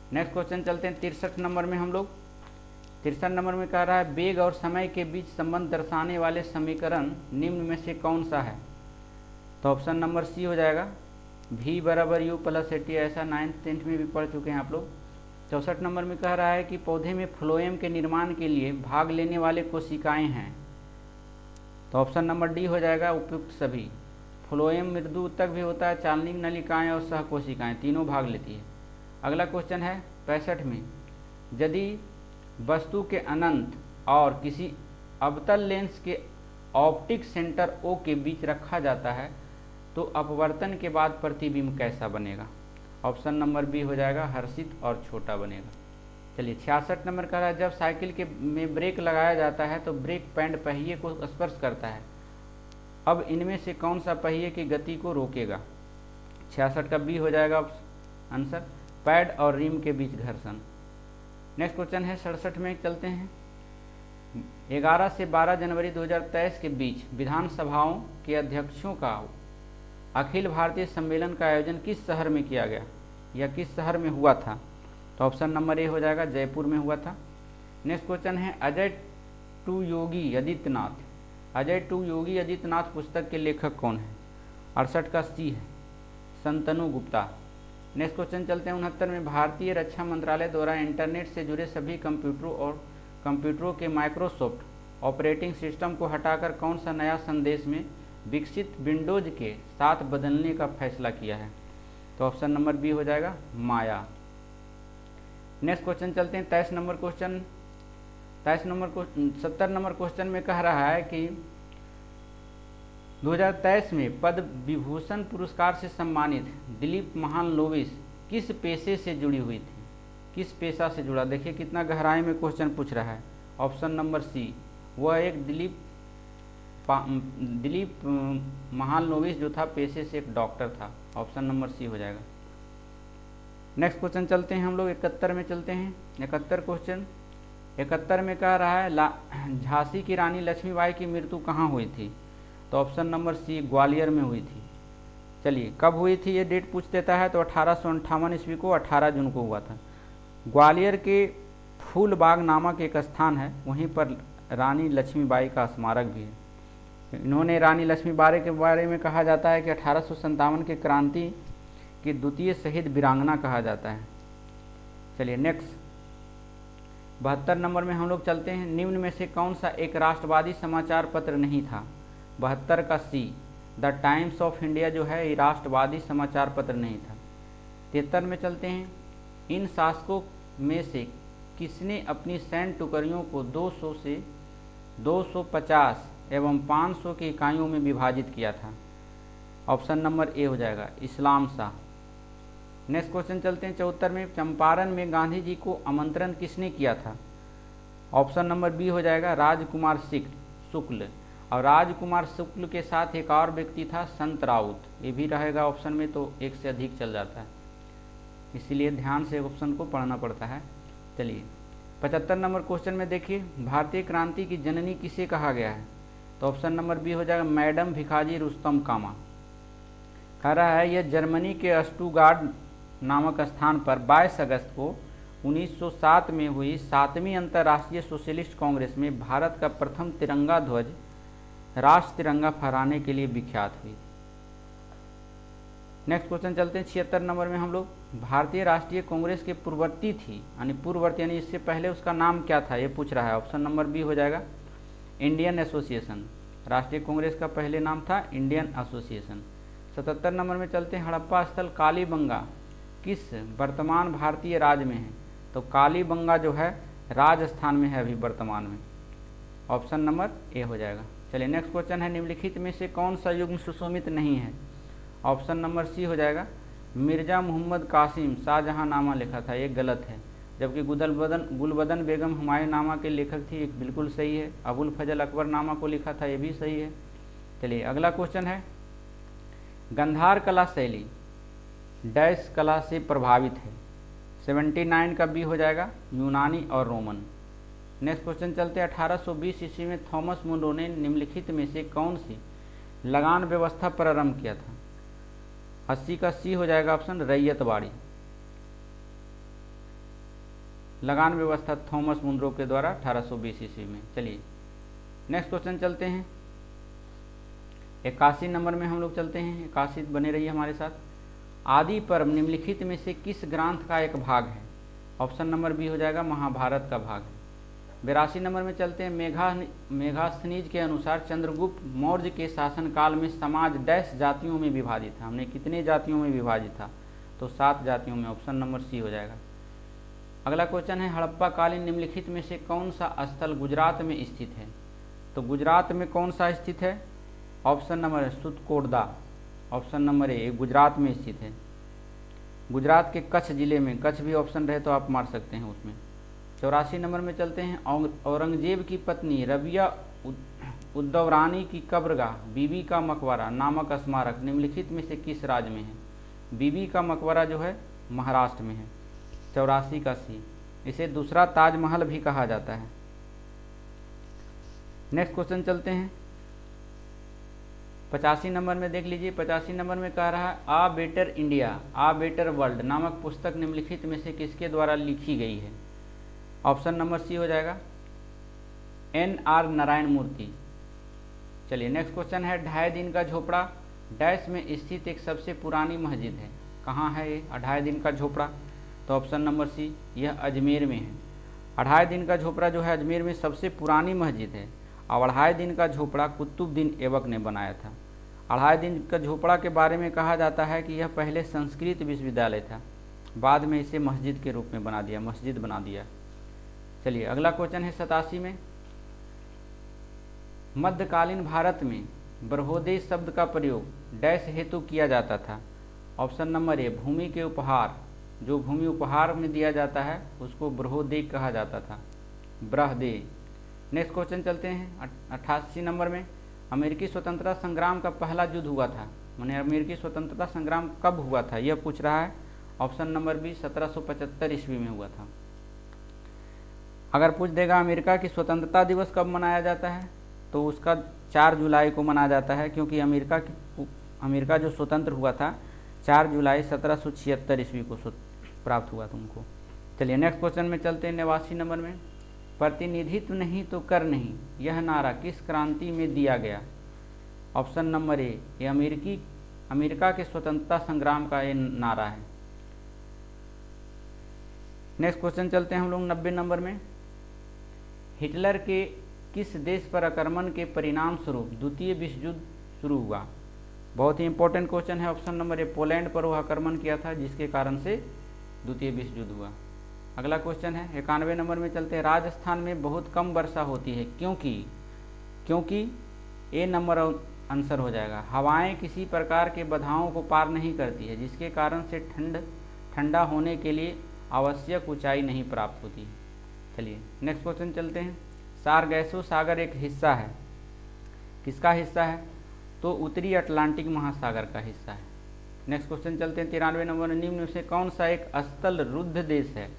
नेक्स्ट क्वेश्चन चलते हैं 63 नंबर में हम लोग। 63 नंबर में कह रहा है, वेग और समय के बीच संबंध दर्शाने वाले समीकरण निम्न में से कौन सा है। तो ऑप्शन नंबर सी हो जाएगा, v = u + at। ऐसा 9th 10th में भी पढ़ चुके हैं आप लोग। 64 नंबर में कह रहा है कि पौधे में फ्लोएम के निर्माण के लिए भाग लेने वाले कोशिकाएं हैं। तो ऑप्शन नंबर डी हो जाएगा, उपयुक्त सभी। फ्लोएम मृदु उत्तक भी होता है, चालनिक नलिकाएं और सहकोशिकाएं तीनों भाग लेती है। अगला क्वेश्चन है 65 में, यदि वस्तु के अनंत और किसी अवतल लेंस के ऑप्टिक सेंटर O के बीच रखा जाता है तो अपवर्तन के बाद प्रतिबिंब कैसा बनेगा। ऑप्शन नंबर बी हो जाएगा, हर्षित और छोटा बनेगा। चलिए 66 नंबर कह रहा है, जब साइकिल के में ब्रेक लगाया जाता है तो ब्रेक पैड पहिए को स्पर्श करता है। अब इनमें से कौन सा पहिए की गति को रोकेगा। 66 का बी हो जाएगा आंसर, पैड और रिम के बीच घर्षण। नेक्स्ट क्वेश्चन है 67 में चलते हैं, 11 से 12 जनवरी 2023 के बीच विधानसभाओं के अध्यक्षों का अखिल भारतीय सम्मेलन का आयोजन किस शहर में किया गया या किस शहर में हुआ था। तो ऑप्शन नंबर ए हो जाएगा, जयपुर में हुआ था। नेक्स्ट क्वेश्चन है, अजय टू योगी आदित्यनाथ। अजय टू योगी आदित्यनाथ पुस्तक के लेखक कौन है। 68 का सी है, संतनु गुप्ता। नेक्स्ट क्वेश्चन चलते हैं 69 में, भारतीय रक्षा मंत्रालय द्वारा इंटरनेट से जुड़े सभी कंप्यूटरों और कंप्यूटरों के माइक्रोसॉफ्ट ऑपरेटिंग सिस्टम को हटाकर कौन सा नया संदेश में विकसित विंडोज के साथ बदलने का फैसला किया है। तो ऑप्शन नंबर बी हो जाएगा, माया। नेक्स्ट क्वेश्चन चलते हैं 23 नंबर क्वेश्चन। 70 नंबर क्वेश्चन में कह रहा है कि 2023 में पद्म विभूषण पुरस्कार से सम्मानित दिलीप महालनोबिस किस पेशे से जुड़ी हुई थी। किस पेशा से जुड़ा, देखिए कितना गहराई में क्वेश्चन पूछ रहा है। ऑप्शन नंबर सी, वह एक दिलीप महालनोबिस जो था पेशे से एक डॉक्टर था। ऑप्शन नंबर सी हो जाएगा। नेक्स्ट क्वेश्चन चलते हैं हम लोग 71 में चलते हैं। 71 क्वेश्चन 71 में कह रहा है, झांसी की रानी लक्ष्मीबाई की मृत्यु कहाँ हुई थी। तो ऑप्शन नंबर सी, ग्वालियर में हुई थी। चलिए कब हुई थी ये डेट पूछ देता है, तो 1858 ईस्वी को 18 जून को हुआ था। ग्वालियर के फूलबाग नामक एक स्थान है, वहीं पर रानी लक्ष्मीबाई का स्मारक भी है। इन्होंने रानी लक्ष्मीबाई के बारे में कहा जाता है कि 1857 के क्रांति की द्वितीय शहीद वीरांगना कहा जाता है। चलिए नेक्स्ट 72 नंबर में हम लोग चलते हैं। निम्न में से कौन सा एक राष्ट्रवादी समाचार पत्र नहीं था? 72 का सी, द टाइम्स ऑफ इंडिया जो है ये राष्ट्रवादी समाचार पत्र नहीं था। 73 में चलते हैं। इन शासकों में से किसने अपनी सैन्य टुकड़ियों को 200 से 250 एवं 500 की इकाइयों में विभाजित किया था? ऑप्शन नंबर ए हो जाएगा इस्लाम शाह। नेक्स्ट क्वेश्चन चलते हैं 74 में। चंपारण में गांधी जी को आमंत्रण किसने किया था? ऑप्शन नंबर बी हो जाएगा राजकुमार शुक्ल। और राजकुमार शुक्ल के साथ एक और व्यक्ति था संत राउत, ये भी रहेगा ऑप्शन में, तो एक से अधिक चल जाता है, इसीलिए ध्यान से ऑप्शन को पढ़ना पड़ता है। चलिए 75 नंबर क्वेश्चन में देखिए, भारतीय क्रांति की जननी किसे कहा गया है? तो ऑप्शन नंबर बी हो जाएगा मैडम भिखाजी रुस्तम कामा। कह रहा है यह जर्मनी के स्टुटगार्ट नामक स्थान पर 22 अगस्त को 1907 में हुई 7वीं अंतर्राष्ट्रीय सोशलिस्ट कांग्रेस में भारत का प्रथम तिरंगा ध्वज राष्ट्र तिरंगा फहराने के लिए विख्यात हुई। नेक्स्ट क्वेश्चन चलते हैं 76 नंबर में हम लोग। भारतीय राष्ट्रीय कांग्रेस के पूर्ववर्ती थी, यानी पूर्ववर्ती यानी इससे पहले उसका नाम क्या था ये पूछ रहा है। ऑप्शन नंबर बी हो जाएगा इंडियन एसोसिएशन। राष्ट्रीय कांग्रेस का पहले नाम था इंडियन एसोसिएशन। 77 नंबर में चलते हैं। हड़प्पा स्थल कालीबंगा किस वर्तमान भारतीय राज्य में है? तो कालीबंगा जो है राजस्थान में है अभी वर्तमान में। ऑप्शन नंबर ए हो जाएगा। चलिए नेक्स्ट क्वेश्चन है, निम्नलिखित में से कौन सा युग्म सुशोभित नहीं है? ऑप्शन नंबर सी हो जाएगा मिर्जा मोहम्मद कासिम शाहजहांनामा लिखा था, ये गलत है। जबकि गुलबदन बेगम हुमायूंनामा के लेखक थी, एक बिल्कुल सही है। अबुल फजल अकबर नामा को लिखा था, ये भी सही है। चलिए अगला क्वेश्चन है, गंधार कला शैली डैश कला से प्रभावित है? 79 का बी हो जाएगा यूनानी और रोमन। नेक्स्ट क्वेश्चन चलते हैं। 1820 ईस्वी में थॉमस मुनरो ने निम्नलिखित में से कौन सी लगान व्यवस्था प्रारंभ किया था? 80 का सी हो जाएगा ऑप्शन रैयतवाड़ी। लगान व्यवस्था थॉमस मुनरो के द्वारा 1820 ईस्वी में। चलिए नेक्स्ट क्वेश्चन चलते हैं। 81 नंबर में हम लोग चलते हैं। 81 बने रहिए हमारे साथ। आदि पर्व निम्नलिखित में से किस ग्रंथ का एक भाग है? ऑप्शन नंबर बी हो जाएगा महाभारत का भाग है। 82 नंबर में चलते हैं। मेघास्थनीज के अनुसार चंद्रगुप्त मौर्य के शासनकाल में समाज डैश जातियों में विभाजित था? हमने कितने जातियों में विभाजित था? तो 7 जातियों में। ऑप्शन नंबर सी हो जाएगा। अगला क्वेश्चन है, हड़प्पा कालीन निम्नलिखित में से कौन सा स्थल गुजरात में स्थित है? तो गुजरात में कौन सा स्थित है? ऑप्शन नंबर है सुतकोटदा। ऑप्शन नंबर ए गुजरात में स्थित है। गुजरात के कच्छ जिले में, कच्छ भी ऑप्शन रहे तो आप मार सकते हैं उसमें। 84 नंबर में चलते हैं। औरंगजेब की पत्नी रबिया उद्दवरानी की कब्रगाह बीबी का मकबरा नामक स्मारक निम्नलिखित में से किस राज्य में है? बीबी का मकबरा जो है महाराष्ट्र में है। 84 का सी। इसे दूसरा ताजमहल भी कहा जाता है। नेक्स्ट क्वेश्चन चलते हैं। 85 नंबर में देख लीजिए। 85 नंबर में कह रहा है आ बेटर इंडिया आ बेटर वर्ल्ड नामक पुस्तक निम्नलिखित में से किसके द्वारा लिखी गई है? ऑप्शन नंबर सी हो जाएगा NR नारायण मूर्ति। चलिए नेक्स्ट क्वेश्चन है, 2.5 दिन का झोपड़ा डैश में स्थित एक सबसे पुरानी मस्जिद है? कहाँ है ये 2.5 दिन का झोपड़ा? तो ऑप्शन नंबर सी, यह अजमेर में है। 2.5 दिन का झोपड़ा जो है अजमेर में सबसे पुरानी मस्जिद है। और 2.5 दिन का झोपड़ा कुतुबुद्दीन ऐबक ने बनाया था। 2.5 दिन का झोपड़ा के बारे में कहा जाता है कि यह पहले संस्कृत विश्वविद्यालय था, बाद में इसे मस्जिद के रूप में बना दिया, मस्जिद बना दिया। चलिए अगला क्वेश्चन है 87 में, मध्यकालीन भारत में बरहोदय शब्द का प्रयोग डैश हेतु किया जाता था? ऑप्शन नंबर ए भूमि के उपहार, जो भूमि उपहार में दिया जाता है उसको बरहोदय कहा जाता था, ब्रहदेय। नेक्स्ट क्वेश्चन चलते हैं 88 नंबर में, अमेरिकी स्वतंत्रता संग्राम का पहला युद्ध हुआ था, माने अमेरिकी स्वतंत्रता संग्राम कब हुआ था यह पूछ रहा है। ऑप्शन नंबर बी 1775 ईस्वी में हुआ था। अगर पूछ देगा अमेरिका की स्वतंत्रता दिवस कब मनाया जाता है, तो उसका 4 जुलाई को मनाया जाता है, क्योंकि अमेरिका अमेरिका जो स्वतंत्र हुआ था 4 जुलाई 1776 ईस्वी को प्राप्त हुआ था उनको। चलिए नेक्स्ट क्वेश्चन में चलते हैं 89 नंबर में। प्रतिनिधित्व नहीं तो कर नहीं, यह नारा किस क्रांति में दिया गया? ऑप्शन नंबर ए, ये अमेरिका के स्वतंत्रता संग्राम का ये नारा है। नेक्स्ट क्वेश्चन चलते हैं हम लोग 90 नंबर में। हिटलर के किस देश पर आक्रमण के परिणाम स्वरूप द्वितीय विश्व युद्ध शुरू हुआ? बहुत ही इंपॉर्टेंट क्वेश्चन है। ऑप्शन नंबर ए, पोलैंड पर वह आक्रमण किया था जिसके कारण से द्वितीय विश्व युद्ध हुआ। अगला क्वेश्चन है 91 नंबर में चलते हैं। राजस्थान में बहुत कम वर्षा होती है क्योंकि ए नंबर आंसर हो जाएगा। हवाएं किसी प्रकार के बाधाओं को पार नहीं करती है जिसके कारण से ठंडा होने के लिए आवश्यक ऊंचाई नहीं प्राप्त होती है। चलिए नेक्स्ट क्वेश्चन चलते हैं। सारगैसो सागर एक हिस्सा है, किसका हिस्सा है? तो उत्तरी अटलांटिक महासागर का हिस्सा है। नेक्स्ट क्वेश्चन चलते हैं 93 नंबर। निम्न में से कौन सा एक स्थल रुद्ध देश है?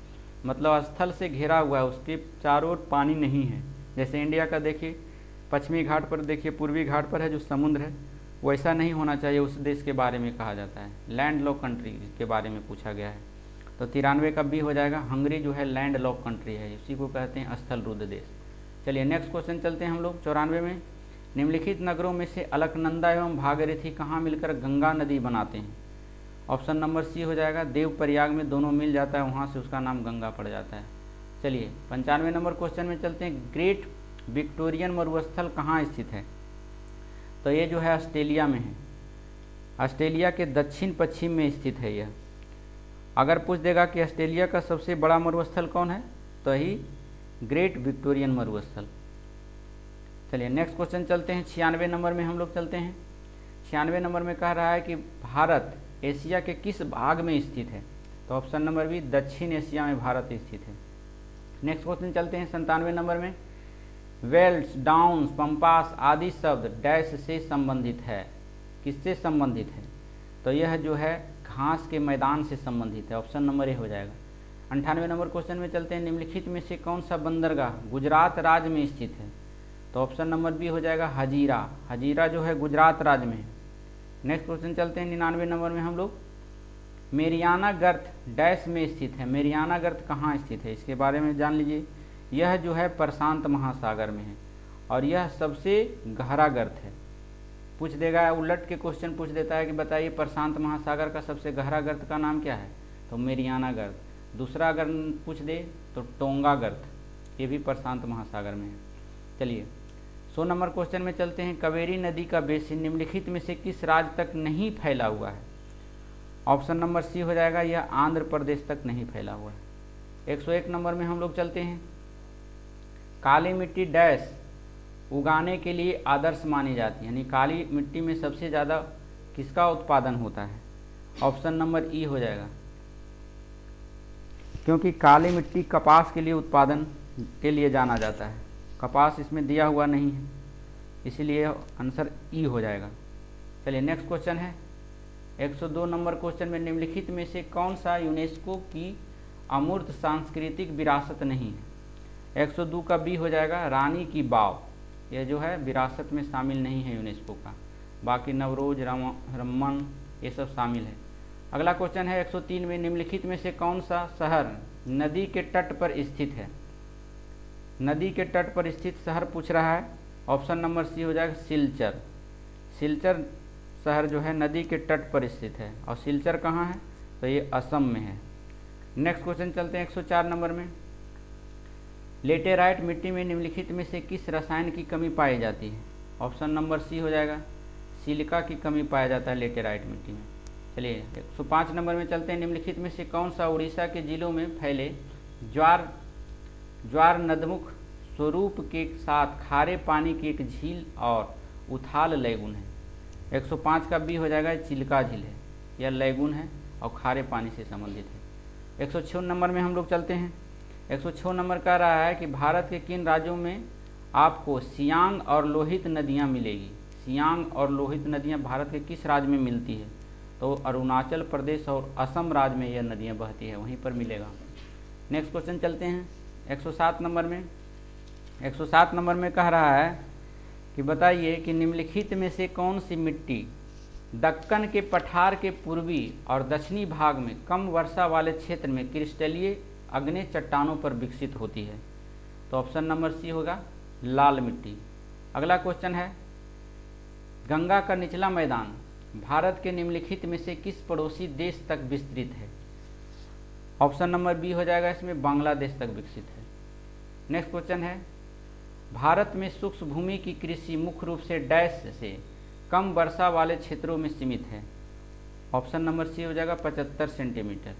मतलब स्थल से घिरा हुआ है, उसके चारों ओर पानी नहीं है। जैसे इंडिया का देखिए पश्चिमी घाट पर देखिए, पूर्वी घाट पर है जो समुद्र है, वैसा नहीं होना चाहिए। उस देश के बारे में कहा जाता है, लैंड लॉक कंट्री के बारे में पूछा गया है। तो 93 का बी हो जाएगा। हंगरी जो है लैंड लॉक कंट्री है, इसी को कहते हैं स्थल रुद्ध देश। चलिए नेक्स्ट क्वेश्चन चलते हैं हम लोग 94 में। निम्नलिखित नगरों में से अलकनंदा एवं भागीरथी कहाँ मिलकर गंगा नदी बनाते हैं? ऑप्शन नंबर सी हो जाएगा। देवप्रयाग में दोनों मिल जाता है, वहाँ से उसका नाम गंगा पड़ जाता है। चलिए 95 नंबर क्वेश्चन में चलते हैं। ग्रेट विक्टोरियन मरुस्थल कहाँ स्थित है? तो ये जो है ऑस्ट्रेलिया में है, ऑस्ट्रेलिया के दक्षिण पश्चिम में स्थित है यह। अगर पूछ देगा कि ऑस्ट्रेलिया का सबसे बड़ा मरुस्थल कौन है, तो ही ग्रेट विक्टोरियन मरुस्थल। चलिए नेक्स्ट क्वेश्चन चलते हैं 96 नंबर में हम लोग चलते हैं। 96 नंबर में कह रहा है कि भारत एशिया के किस भाग में स्थित है? तो ऑप्शन नंबर बी, दक्षिण एशिया में भारत स्थित है। नेक्स्ट क्वेश्चन चलते हैं 97 नंबर में। वेल्स, डाउन्स, पंपास आदि शब्द डैश से संबंधित है, किससे संबंधित है? तो यह जो है घास के मैदान से संबंधित है। ऑप्शन नंबर ए हो जाएगा। 98 नंबर क्वेश्चन में चलते हैं। निम्नलिखित में से कौन सा बंदरगाह गुजरात राज्य में स्थित है? तो ऑप्शन नंबर बी हो जाएगा हजीरा। हजीरा जो है गुजरात राज्य में है। नेक्स्ट क्वेश्चन चलते हैं 99 नंबर में हम लोग। मेरियाना गर्त डैश में स्थित है। मेरियाना गर्त कहाँ स्थित है, इसके बारे में जान लीजिए। यह जो है प्रशांत महासागर में है और यह सबसे गहरा गर्त है। पूछ देगा, उलट के क्वेश्चन पूछ देता है कि बताइए प्रशांत महासागर का सबसे गहरा गर्त का नाम क्या है? तो मेरियाना गर्त। दूसरा अगर पूछ दे तो टोंगा गर्त, ये भी प्रशांत महासागर में है। चलिए 100 नंबर क्वेश्चन में चलते हैं। कावेरी नदी का बेसिन निम्नलिखित में से किस राज्य तक नहीं फैला हुआ है? ऑप्शन नंबर सी हो जाएगा, यह आंध्र प्रदेश तक नहीं फैला हुआ है। 101 नंबर में हम लोग चलते हैं। काली मिट्टी डैश उगाने के लिए आदर्श मानी जाती है, यानी काली मिट्टी में सबसे ज़्यादा किसका उत्पादन होता है? ऑप्शन नंबर ई हो जाएगा, क्योंकि काली मिट्टी कपास के लिए उत्पादन के लिए जाना जाता है। कपास इसमें दिया हुआ नहीं है, इसीलिए आंसर ई हो जाएगा। चलिए नेक्स्ट क्वेश्चन है 102 नंबर क्वेश्चन में। निम्नलिखित में से कौन सा यूनेस्को की अमूर्त सांस्कृतिक विरासत नहीं है? 102 का बी हो जाएगा, रानी की बाव। यह जो है विरासत में शामिल नहीं है यूनेस्को का, बाकी नवरोज, रमन ये सब शामिल है। अगला क्वेश्चन है 103 में। निम्नलिखित में से कौन सा शहर नदी के तट पर स्थित है? नदी के तट पर स्थित शहर पूछ रहा है। ऑप्शन नंबर सी हो जाएगा, सिलचर। सिलचर शहर जो है नदी के तट पर स्थित है। और सिलचर कहाँ है? तो ये असम में है। नेक्स्ट क्वेश्चन चलते हैं 104 नंबर में। लेटेराइट मिट्टी में निम्नलिखित में से किस रसायन की कमी पाई जाती है? ऑप्शन नंबर सी हो जाएगा, सिलिका की कमी पाया जाता है लेटेराइट मिट्टी में। चलिए 105 नंबर में चलते हैं। निम्नलिखित में से कौन सा उड़ीसा के जिलों में फैले ज्वार नदमुख स्वरूप के साथ खारे पानी की एक झील और उथाल लैगून है? 105 का बी हो जाएगा, चिल्का झील है, यह लैगून है और खारे पानी से संबंधित है। 106 नंबर में हम लोग चलते हैं। 106 नंबर कह रहा है कि भारत के किन राज्यों में आपको सियांग और लोहित नदियाँ मिलेगी? सियांग और लोहित नदियाँ भारत के किस राज्य में मिलती है? तो अरुणाचल प्रदेश और असम राज्य में यह नदियाँ बहती है, वहीं पर मिलेगा। नेक्स्ट क्वेश्चन चलते हैं 107 नंबर में। 107 नंबर में कह रहा है कि बताइए कि निम्नलिखित में से कौन सी मिट्टी दक्कन के पठार के पूर्वी और दक्षिणी भाग में कम वर्षा वाले क्षेत्र में क्रिस्टलीय अग्नेय चट्टानों पर विकसित होती है। तो ऑप्शन नंबर सी होगा लाल मिट्टी। अगला क्वेश्चन है, गंगा का निचला मैदान भारत के निम्नलिखित में से किस पड़ोसी देश तक विस्तृत है? ऑप्शन नंबर बी हो जाएगा इसमें बांग्लादेश तक विकसित है। नेक्स्ट क्वेश्चन है, भारत में शुष्क भूमि की कृषि मुख्य रूप से डैश से कम वर्षा वाले क्षेत्रों में सीमित है। ऑप्शन नंबर सी हो जाएगा 75 सेंटीमीटर।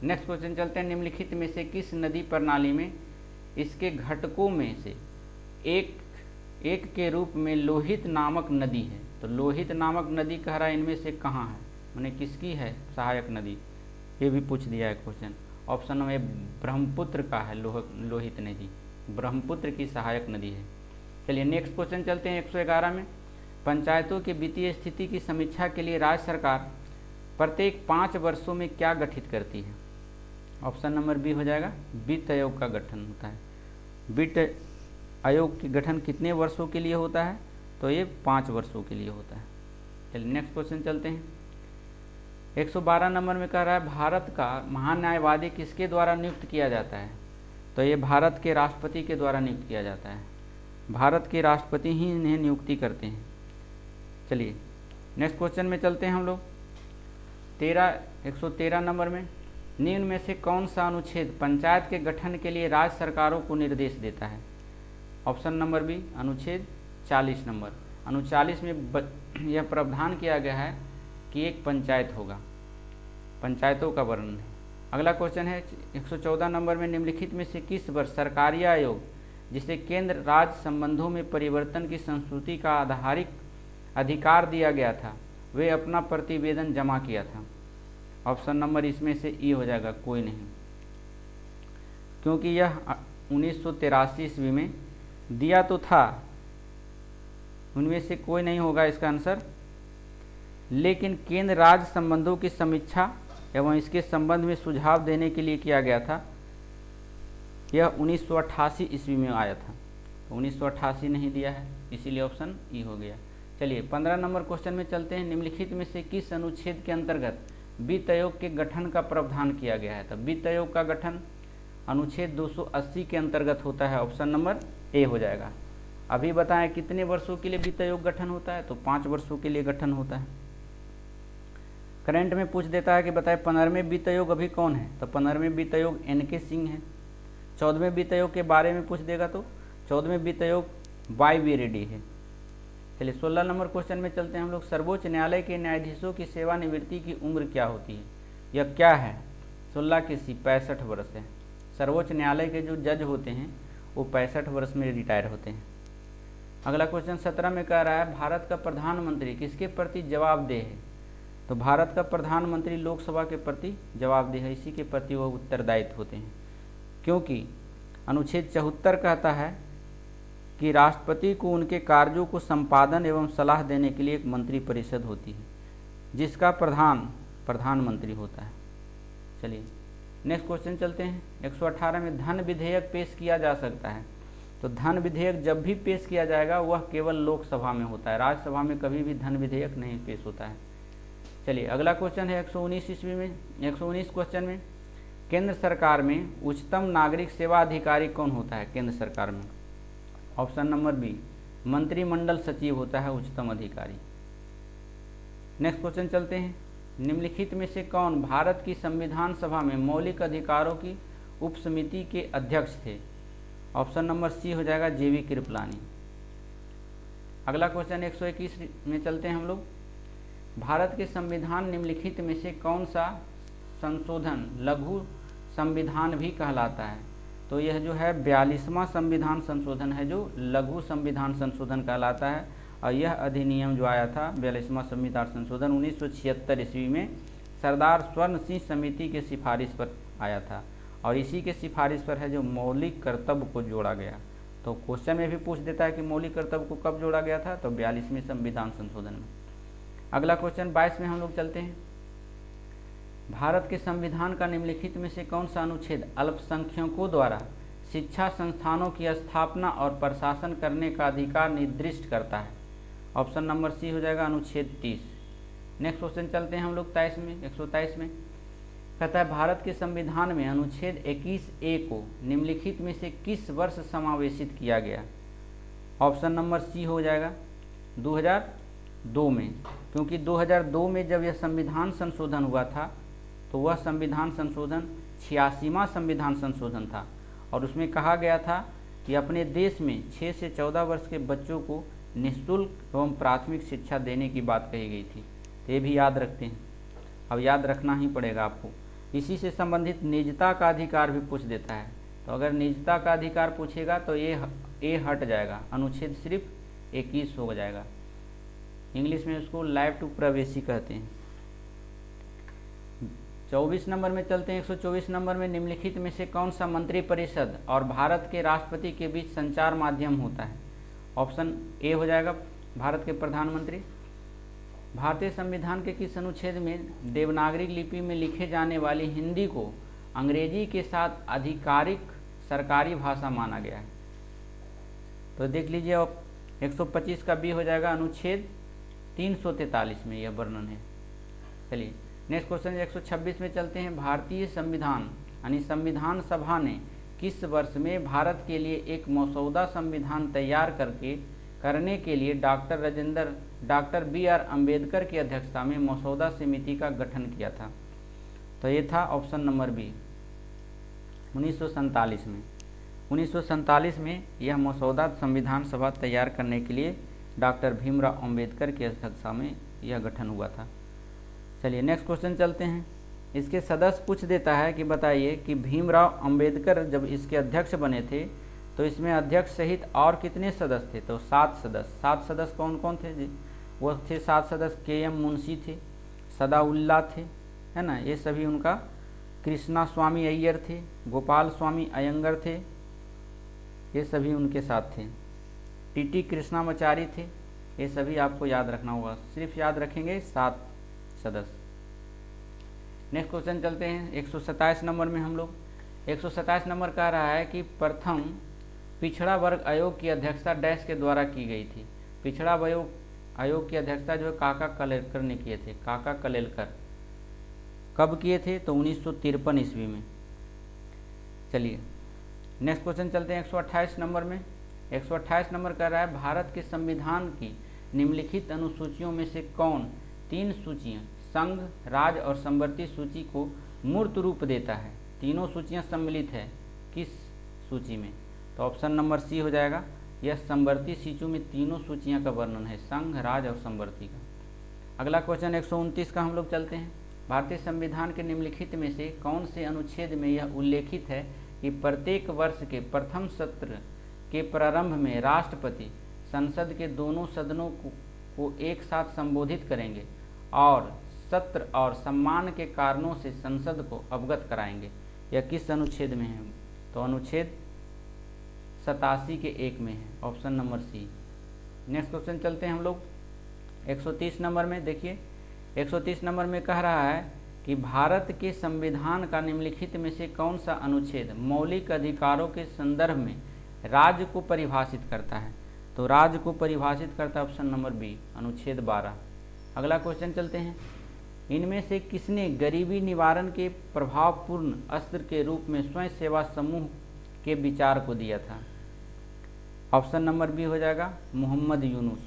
नेक्स्ट क्वेश्चन चलते हैं, निम्नलिखित में से किस नदी प्रणाली में इसके घटकों में से एक के रूप में लोहित नामक नदी है? तो लोहित नामक नदी कह रहा है इनमें से कहाँ है, माने किसकी है सहायक नदी, ये भी पूछ दिया है क्वेश्चन। ऑप्शन नंबर ब्रह्मपुत्र का है लोहित नदी, ब्रह्मपुत्र की सहायक नदी है। चलिए नेक्स्ट क्वेश्चन चलते हैं 111 में, पंचायतों की वित्तीय स्थिति की समीक्षा के लिए राज्य सरकार प्रत्येक 5 वर्षों में क्या गठित करती है? ऑप्शन नंबर बी हो जाएगा वित्त आयोग का गठन होता है। वित्त आयोग के गठन कितने वर्षों के लिए होता है? तो ये 5 वर्षों के लिए होता है। चलिए नेक्स्ट क्वेश्चन चलते हैं, 112 नंबर में कह रहा है भारत का महान्यायवादी किसके द्वारा नियुक्त किया जाता है? तो ये भारत के राष्ट्रपति के द्वारा नियुक्त किया जाता है। भारत के राष्ट्रपति ही इन्हें नियुक्ति करते हैं। चलिए नेक्स्ट क्वेश्चन में चलते हैं हम लोग, 113 नंबर में, निम्न में से कौन सा अनुच्छेद पंचायत के गठन के लिए राज्य सरकारों को निर्देश देता है? ऑप्शन नंबर बी अनुच्छेद 40 नंबर। अनुच्छेद 40 में यह प्रावधान किया गया है कि एक पंचायत होगा, पंचायतों का वर्णन है। अगला क्वेश्चन है 114 नंबर में, निम्नलिखित में से किस वर्ष सरकारी आयोग जिसे केंद्र राज्य संबंधों में परिवर्तन की संस्कृति का आधारिक अधिकार दिया गया था वे अपना प्रतिवेदन जमा किया था? ऑप्शन नंबर इसमें से ई हो जाएगा कोई नहीं, क्योंकि यह 1983 ईस्वी में दिया तो था, उनमें से कोई नहीं होगा इसका आंसर। लेकिन केंद्र राज्य संबंधों की समीक्षा एवं इसके संबंध में सुझाव देने के लिए किया गया था, यह 1988 ईस्वी में आया था। तो 1988 नहीं दिया है, इसीलिए ऑप्शन ई हो गया। चलिए 15 नंबर क्वेश्चन में चलते हैं, निम्नलिखित में से किस अनुच्छेद के अंतर्गत वित्त आयोग के गठन का प्रावधान किया गया है? तो वित्त आयोग का गठन अनुच्छेद 280 के अंतर्गत होता है। ऑप्शन नंबर ए हो जाएगा। अभी बताएं कितने वर्षों के लिए वित्त आयोग गठन होता है? तो 5 वर्षों के लिए गठन होता है। करंट में पूछ देता है कि बताए 15वें वित्त आयोग अभी कौन है? तो 15वें वित्त आयोग एन.के. सिंह है। 14वें वित्त आयोग के बारे में पूछ देगा तो 14वें वित्त आयोग वाई.वी. रेड्डी है। चलिए 16 नंबर क्वेश्चन में चलते हैं हम लोग, सर्वोच्च न्यायालय के न्यायाधीशों की सेवानिवृत्ति की उम्र क्या होती है? यह क्या है? 16 की सी 65 वर्ष है। सर्वोच्च न्यायालय के जो जज होते हैं वो 65 वर्ष में रिटायर होते हैं। अगला क्वेश्चन 17 में कह रहा है, भारत का प्रधानमंत्री किसके प्रति जवाबदेह है? तो भारत का प्रधानमंत्री लोकसभा के प्रति जवाबदेह है, इसी के प्रति वो उत्तरदायित्व होते हैं, क्योंकि अनुच्छेद 74 कहता है कि राष्ट्रपति को उनके कार्यों को संपादन एवं सलाह देने के लिए एक मंत्री परिषद होती है, जिसका प्रधानमंत्री होता है। चलिए नेक्स्ट क्वेश्चन चलते हैं, 118 में धन विधेयक पेश किया जा सकता है। तो धन विधेयक जब भी पेश किया जाएगा वह केवल लोकसभा में होता है, राज्यसभा में कभी भी धन विधेयक नहीं पेश होता है। चलिए अगला क्वेश्चन है 119 ईस्वी में, 119 क्वेश्चन में, केंद्र सरकार में उच्चतम नागरिक सेवा अधिकारी कौन होता है? केंद्र सरकार में ऑप्शन नंबर बी मंत्रिमंडल सचिव होता है उच्चतम अधिकारी। नेक्स्ट क्वेश्चन चलते हैं, निम्नलिखित में से कौन भारत की संविधान सभा में मौलिक अधिकारों की उपसमिति के अध्यक्ष थे? ऑप्शन नंबर सी हो जाएगा जे.वी. कृपलानी। अगला क्वेश्चन 121 में चलते हैं हम लोग, भारत के संविधान निम्नलिखित में से कौन सा संशोधन लघु संविधान भी कहलाता है? तो यह जो है 42वां संविधान संशोधन है जो लघु संविधान संशोधन कहलाता है, और यह अधिनियम जो आया था 42वां संविधान संशोधन 1976 ईस्वी में सरदार स्वर्ण सिंह समिति के सिफारिश पर आया था, और इसी के सिफारिश पर है जो मौलिक कर्तव्य को जोड़ा गया। तो क्वेश्चन में भी पूछ देता है कि मौलिक कर्तव्य को कब जोड़ा गया था? तो 42वें संविधान संशोधन में। अगला क्वेश्चन 22 में हम लोग चलते हैं, भारत के संविधान का निम्नलिखित में से कौन सा अनुच्छेद अल्पसंख्यकों द्वारा शिक्षा संस्थानों की स्थापना और प्रशासन करने का अधिकार निर्दिष्ट करता है? ऑप्शन नंबर सी हो जाएगा अनुच्छेद 30। नेक्स्ट क्वेश्चन चलते हैं हम लोग 23 में 123 में। कहता है भारत के संविधान में अनुच्छेद 21A को निम्नलिखित में से किस वर्ष समावेशित किया गया? ऑप्शन नंबर सी हो जाएगा 2002 में, क्योंकि 2002 में जब यह संविधान संशोधन हुआ था तो वह संविधान संशोधन 86वां संविधान संशोधन था और उसमें कहा गया था कि अपने देश में 6 से 14 वर्ष के बच्चों को निःशुल्क एवं प्राथमिक शिक्षा देने की बात कही गई थी। तो ये भी याद रखते हैं, अब याद रखना ही पड़ेगा आपको। इसी से संबंधित निजता का अधिकार भी पूछ देता है, तो अगर निजता का अधिकार पूछेगा तो ये हट जाएगा, अनुच्छेद सिर्फ 21 हो जाएगा। इंग्लिश में उसको लाइफ टू प्राइवेसी कहते हैं। 24 नंबर में चलते हैं। 124 नंबर में निम्नलिखित में से कौन सा मंत्रिपरिषद और भारत के राष्ट्रपति के बीच संचार माध्यम होता है? ऑप्शन ए हो जाएगा भारत के प्रधानमंत्री। भारतीय संविधान के किस अनुच्छेद में देवनागरी लिपि में लिखे जाने वाली हिंदी को अंग्रेजी के साथ आधिकारिक सरकारी भाषा माना गया है? तो देख लीजिए, अब 125 का बी हो जाएगा अनुच्छेद 343 में यह वर्णन है। चलिए नेक्स्ट क्वेश्चन 126 में चलते हैं। भारतीय संविधान यानी संविधान सभा ने किस वर्ष में भारत के लिए एक मसौदा संविधान तैयार करने के लिए डॉक्टर BR अम्बेडकर की अध्यक्षता में मसौदा समिति का गठन किया था? तो ये था ऑप्शन नंबर बी 1947 में। 1947 में यह मसौदा संविधान सभा तैयार करने के लिए डॉक्टर भीमराव अम्बेडकर की अध्यक्षता में यह गठन हुआ था। चलिए नेक्स्ट क्वेश्चन चलते हैं। इसके सदस्य पूछ देता है कि बताइए कि भीमराव अम्बेडकर जब इसके अध्यक्ष बने थे तो इसमें अध्यक्ष सहित और कितने सदस्य थे? तो 7 सदस्य। 7 सदस्य कौन कौन थे जी? वो थे 7 सदस्य KM मुंशी थे, सदाउल्ला थे, है ना, ये सभी उनका, कृष्णा स्वामी अय्यर थे, गोपाल स्वामी अयंगर थे, ये सभी उनके साथ थे। TT कृष्णामाचारी थे। ये सभी आपको याद रखना होगा, सिर्फ याद रखेंगे 7 सदस्य। नेक्स्ट क्वेश्चन चलते हैं 127 नंबर में हम लोग। 127 नंबर कह रहा है कि प्रथम पिछड़ा वर्ग आयोग की अध्यक्षता डैश के द्वारा की गई थी। पिछड़ा वर्ग आयोग की अध्यक्षता जो है काका कलेलकर ने किए थे। काका कलेलकर कब किए थे? तो 1953 ईस्वी में। चलिए नेक्स्ट क्वेश्चन चलते हैं 128 नंबर में। 128 नंबर कह रहा है भारत के संविधान की निम्नलिखित अनुसूचियों में से कौन 3 सूचियाँ संघ, राज्य और संवर्ती सूची को मूर्त रूप देता है? तीनों सूचियाँ सम्मिलित है किस सूची में? तो ऑप्शन नंबर सी हो जाएगा। यह संवर्ती सूची में तीनों सूचियाँ का वर्णन है, संघ, राज्य और संवर्ती का। अगला क्वेश्चन 129 का हम लोग चलते हैं। भारतीय संविधान के निम्नलिखित में से कौन से अनुच्छेद में यह उल्लेखित है कि प्रत्येक वर्ष के प्रथम सत्र के प्रारंभ में राष्ट्रपति संसद के दोनों सदनों को एक साथ संबोधित करेंगे और सत्र और सम्मान के कारणों से संसद को अवगत कराएंगे? यह किस अनुच्छेद में है? तो अनुच्छेद 87 के 1 में है, option number C. Next question चलते हैं हम लोग 130 नंबर में। देखिए 130 नंबर में कह रहा है कि भारत के संविधान का निम्नलिखित में से कौन सा अनुच्छेद मौलिक अधिकारों के संदर्भ में राज्य को परिभाषित करता है? तो राज्य को परिभाषित करता है ऑप्शन नंबर बी अनुच्छेद 12। अगला क्वेश्चन चलते हैं। इनमें से किसने गरीबी निवारण के प्रभावपूर्ण अस्त्र के रूप में स्वयं सेवा समूह के विचार को दिया था? ऑप्शन नंबर बी हो जाएगा मोहम्मद यूनुस।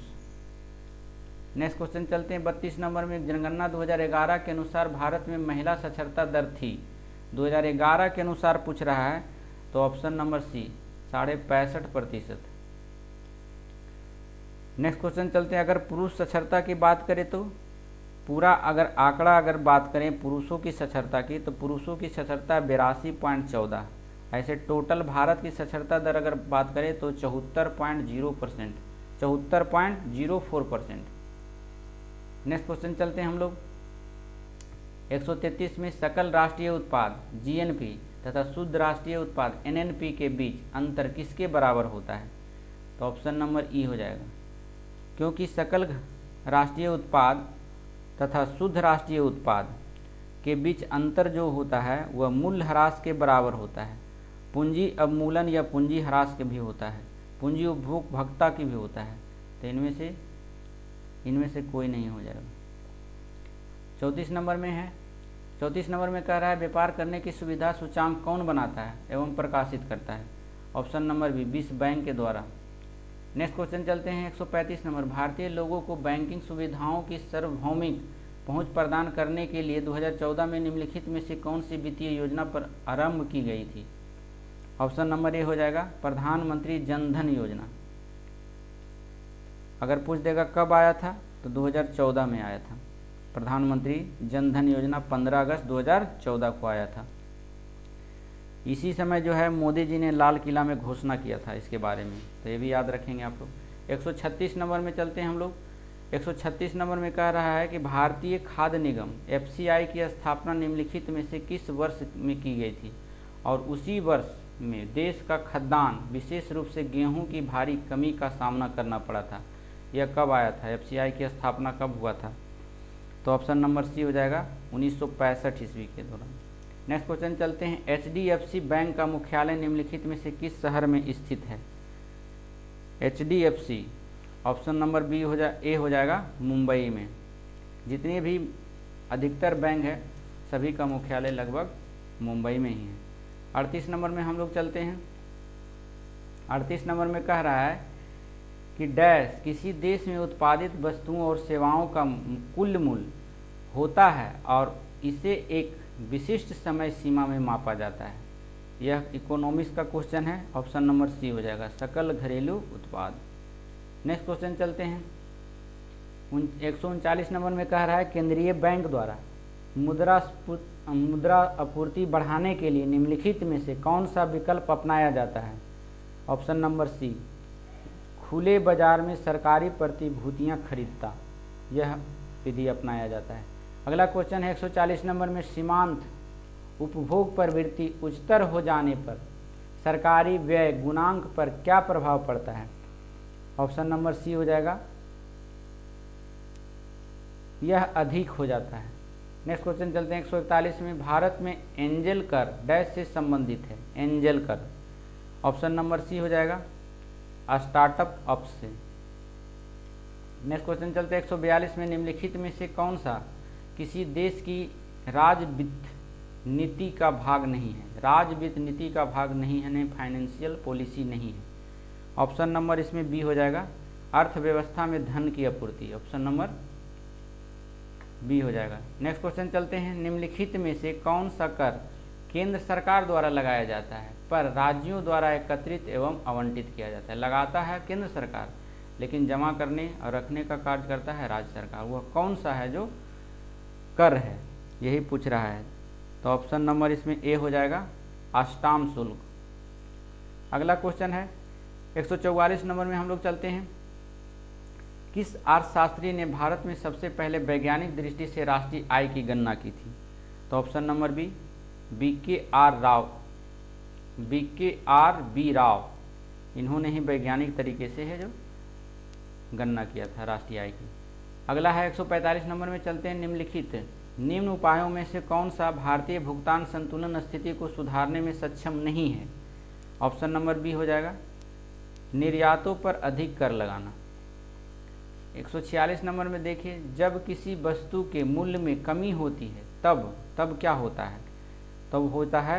नेक्स्ट क्वेश्चन चलते हैं 32 नंबर में। जनगणना 2011 के अनुसार भारत में महिला साक्षरता दर थी? 2011 के अनुसार पूछ रहा है, तो option number C 65.5%। Next question चलते हैं। अगर पुरुष साक्षरता की बात करें तो पूरा अगर बात करें पुरुषों की साक्षरता की, तो पुरुषों की साक्षरता 82.14। ऐसे टोटल भारत की साक्षरता दर अगर बात करें तो 74.0%, 74.04%। नेक्स्ट क्वेश्चन चलते हैं हम लोग 133 में। सकल राष्ट्रीय उत्पाद GNP तथा शुद्ध राष्ट्रीय उत्पाद NNP के बीच अंतर किसके बराबर होता है? तो ऑप्शन नंबर ई हो जाएगा, क्योंकि सकल राष्ट्रीय उत्पाद तथा शुद्ध राष्ट्रीय उत्पाद के बीच अंतर जो होता है वह मूल्य ह्रास के बराबर होता है। पूंजी अवमूलन या पूंजी ह्रास के भी होता है, पूंजी उपभोग भगता की भी होता है। तो इनमें से इनमें से कोई नहीं हो जाएगा। 34 नंबर में है, 34 नंबर में कह रहा है व्यापार करने की सुविधा सूचांक कौन बनाता है एवं प्रकाशित करता है? ऑप्शन नंबर बी, विश्व बैंक के द्वारा। नेक्स्ट क्वेश्चन चलते हैं 135 नंबर, भारतीय लोगों को बैंकिंग सुविधाओं की सार्वभौमिक पहुंच प्रदान करने के लिए 2014 में निम्नलिखित में से कौन सी वित्तीय योजना पर आरंभ की गई थी? ऑप्शन नंबर ए हो जाएगा प्रधानमंत्री जन धन योजना। अगर पूछ देगा कब आया था तो 2014 में आया था। प्रधानमंत्री जन धन योजना 15 अगस्त 2014 को आया था। इसी समय जो है मोदी जी ने लाल किला में घोषणा किया था इसके बारे में, तो ये भी याद रखेंगे आप लोग। 136 नंबर में चलते हैं हम लोग। 136 नंबर में कह रहा है कि भारतीय खाद्य निगम FCI की स्थापना निम्नलिखित में से किस वर्ष में की गई थी? और उसी वर्ष में देश का खाद्यान्न विशेष रूप से गेहूं की भारी कमी का सामना करना पड़ा था। यह कब आया था? FCI की स्थापना कब हुआ था? तो ऑप्शन नंबर सी हो जाएगा 1965 ईस्वी के दौरान। नेक्स्ट क्वेश्चन चलते हैं, HDFC बैंक का मुख्यालय निम्नलिखित में से किस शहर में स्थित है? HDFC ऑप्शन नंबर बी ए हो जाएगा मुंबई में। जितने भी अधिकतर बैंक है सभी का मुख्यालय लगभग मुंबई में ही है। 38 नंबर में हम लोग चलते हैं। 38 नंबर में कह रहा है कि डैश किसी देश में उत्पादित वस्तुओं और सेवाओं का कुल मूल्य होता है और इसे एक विशिष्ट समय सीमा में मापा जाता है। यह इकोनॉमिक्स का क्वेश्चन है। ऑप्शन नंबर सी हो जाएगा सकल घरेलू उत्पाद। नेक्स्ट क्वेश्चन चलते हैं। 139 नंबर में कह रहा है केंद्रीय बैंक द्वारा मुद्रा आपूर्ति बढ़ाने के लिए निम्नलिखित में से कौन सा विकल्प अपनाया जाता है? ऑप्शन नंबर सी खुले बाजार में सरकारी प्रतिभूतियां खरीदता, यह विधि अपनाया जाता है। अगला क्वेश्चन है 140 नंबर में सीमांत उपभोग प्रवृत्ति उच्चतर हो जाने पर सरकारी व्यय गुणांक पर क्या प्रभाव पड़ता है? ऑप्शन नंबर सी हो जाएगा यह अधिक हो जाता है। नेक्स्ट क्वेश्चन चलते हैं 141 में, भारत में एंजल कर डैश से संबंधित है? एंजल कर ऑप्शन नंबर सी हो जाएगा स्टार्टअप अप से। नेक्स्ट क्वेश्चन चलते हैं 142 में, निम्नलिखित में से कौन सा किसी देश की राज्य वित्त नीति का भाग नहीं है? राज्य वित्त नीति का भाग नहीं है, नहीं फाइनेंशियल पॉलिसी नहीं है। ऑप्शन नंबर इसमें बी हो जाएगा अर्थव्यवस्था में धन की आपूर्ति। ऑप्शन नंबर बी हो जाएगा। नेक्स्ट क्वेश्चन चलते हैं, निम्नलिखित में से कौन सा कर केंद्र सरकार द्वारा लगाया जाता है पर राज्यों द्वारा एकत्रित एवं आवंटित किया जाता है? लगाता है केंद्र सरकार लेकिन जमा करने और रखने का कार्य करता है राज्य सरकार। वह कौन सा है जो कर है, यही पूछ रहा है। तो ऑप्शन नंबर इसमें ए हो जाएगा अष्टाम शुल्क। अगला क्वेश्चन है 144 नंबर में हम लोग चलते हैं, किस अर्थशास्त्री ने भारत में सबसे पहले वैज्ञानिक दृष्टि से राष्ट्रीय आय की गणना की थी? तो option number B B Rao, इन्होंने ही वैज्ञानिक तरीके से है जो गणना किया था राष्ट्रीय आय की। अगला है 145 नंबर में चलते हैं, निम्न उपायों में से कौन सा भारतीय भुगतान संतुलन स्थिति को सुधारने में सक्षम नहीं है? ऑप्शन नंबर बी हो जाएगा निर्यातों पर अधिक कर लगाना। 146 नंबर में देखिए, जब किसी वस्तु के मूल्य में कमी होती है तब क्या होता है? तब होता है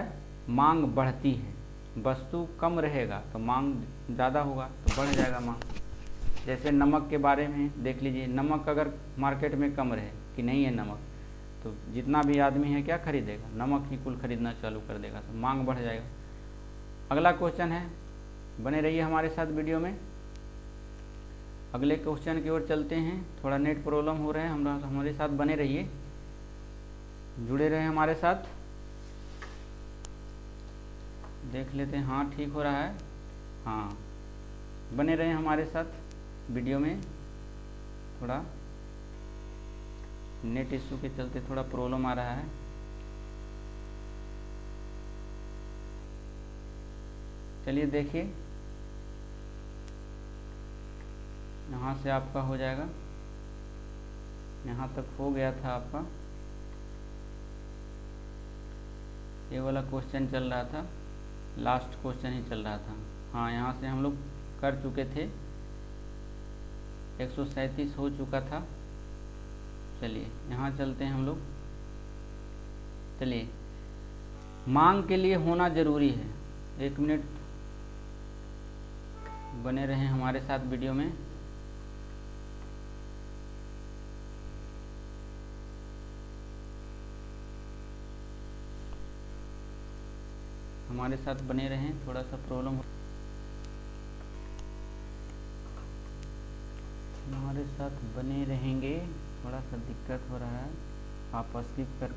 मांग बढ़ती है। वस्तु कम रहेगा तो मांग ज़्यादा होगा तो बढ़ जाएगा मांग। जैसे नमक के बारे में देख लीजिए, नमक अगर मार्केट में कम रहे कि नहीं है नमक, तो जितना भी आदमी है क्या खरीदेगा? नमक ही कुल खरीदना चालू कर देगा, तो मांग बढ़ जाएगा। अगला क्वेश्चन है, बने रहिए हमारे साथ वीडियो में। अगले क्वेश्चन की ओर चलते हैं। थोड़ा नेट प्रॉब्लम हो रहा है, हमारे साथ बने रहिए, जुड़े रहे हमारे साथ। देख लेते हैं, हाँ ठीक हो रहा है, हाँ बने रहे हमारे साथ वीडियो में। थोड़ा नेट इशू के चलते थोड़ा प्रॉब्लम आ रहा है। चलिए देखिए, यहाँ से आपका हो जाएगा, यहाँ तक हो गया था आपका। ये वाला क्वेश्चन चल रहा था, लास्ट क्वेश्चन ही चल रहा था। हाँ यहाँ से हम लोग कर चुके थे। 137 हो चुका था। चलिए यहाँ चलते हैं हम लोग। चलिए, मांग के लिए होना ज़रूरी है। 1 मिनट बने रहें हमारे साथ वीडियो में। हमारे साथ बने रहें, थोड़ा सा प्रॉब्लम हो, हमारे साथ बने रहेंगे। थोड़ा सा दिक्कत हो रहा है, आप स्किप कर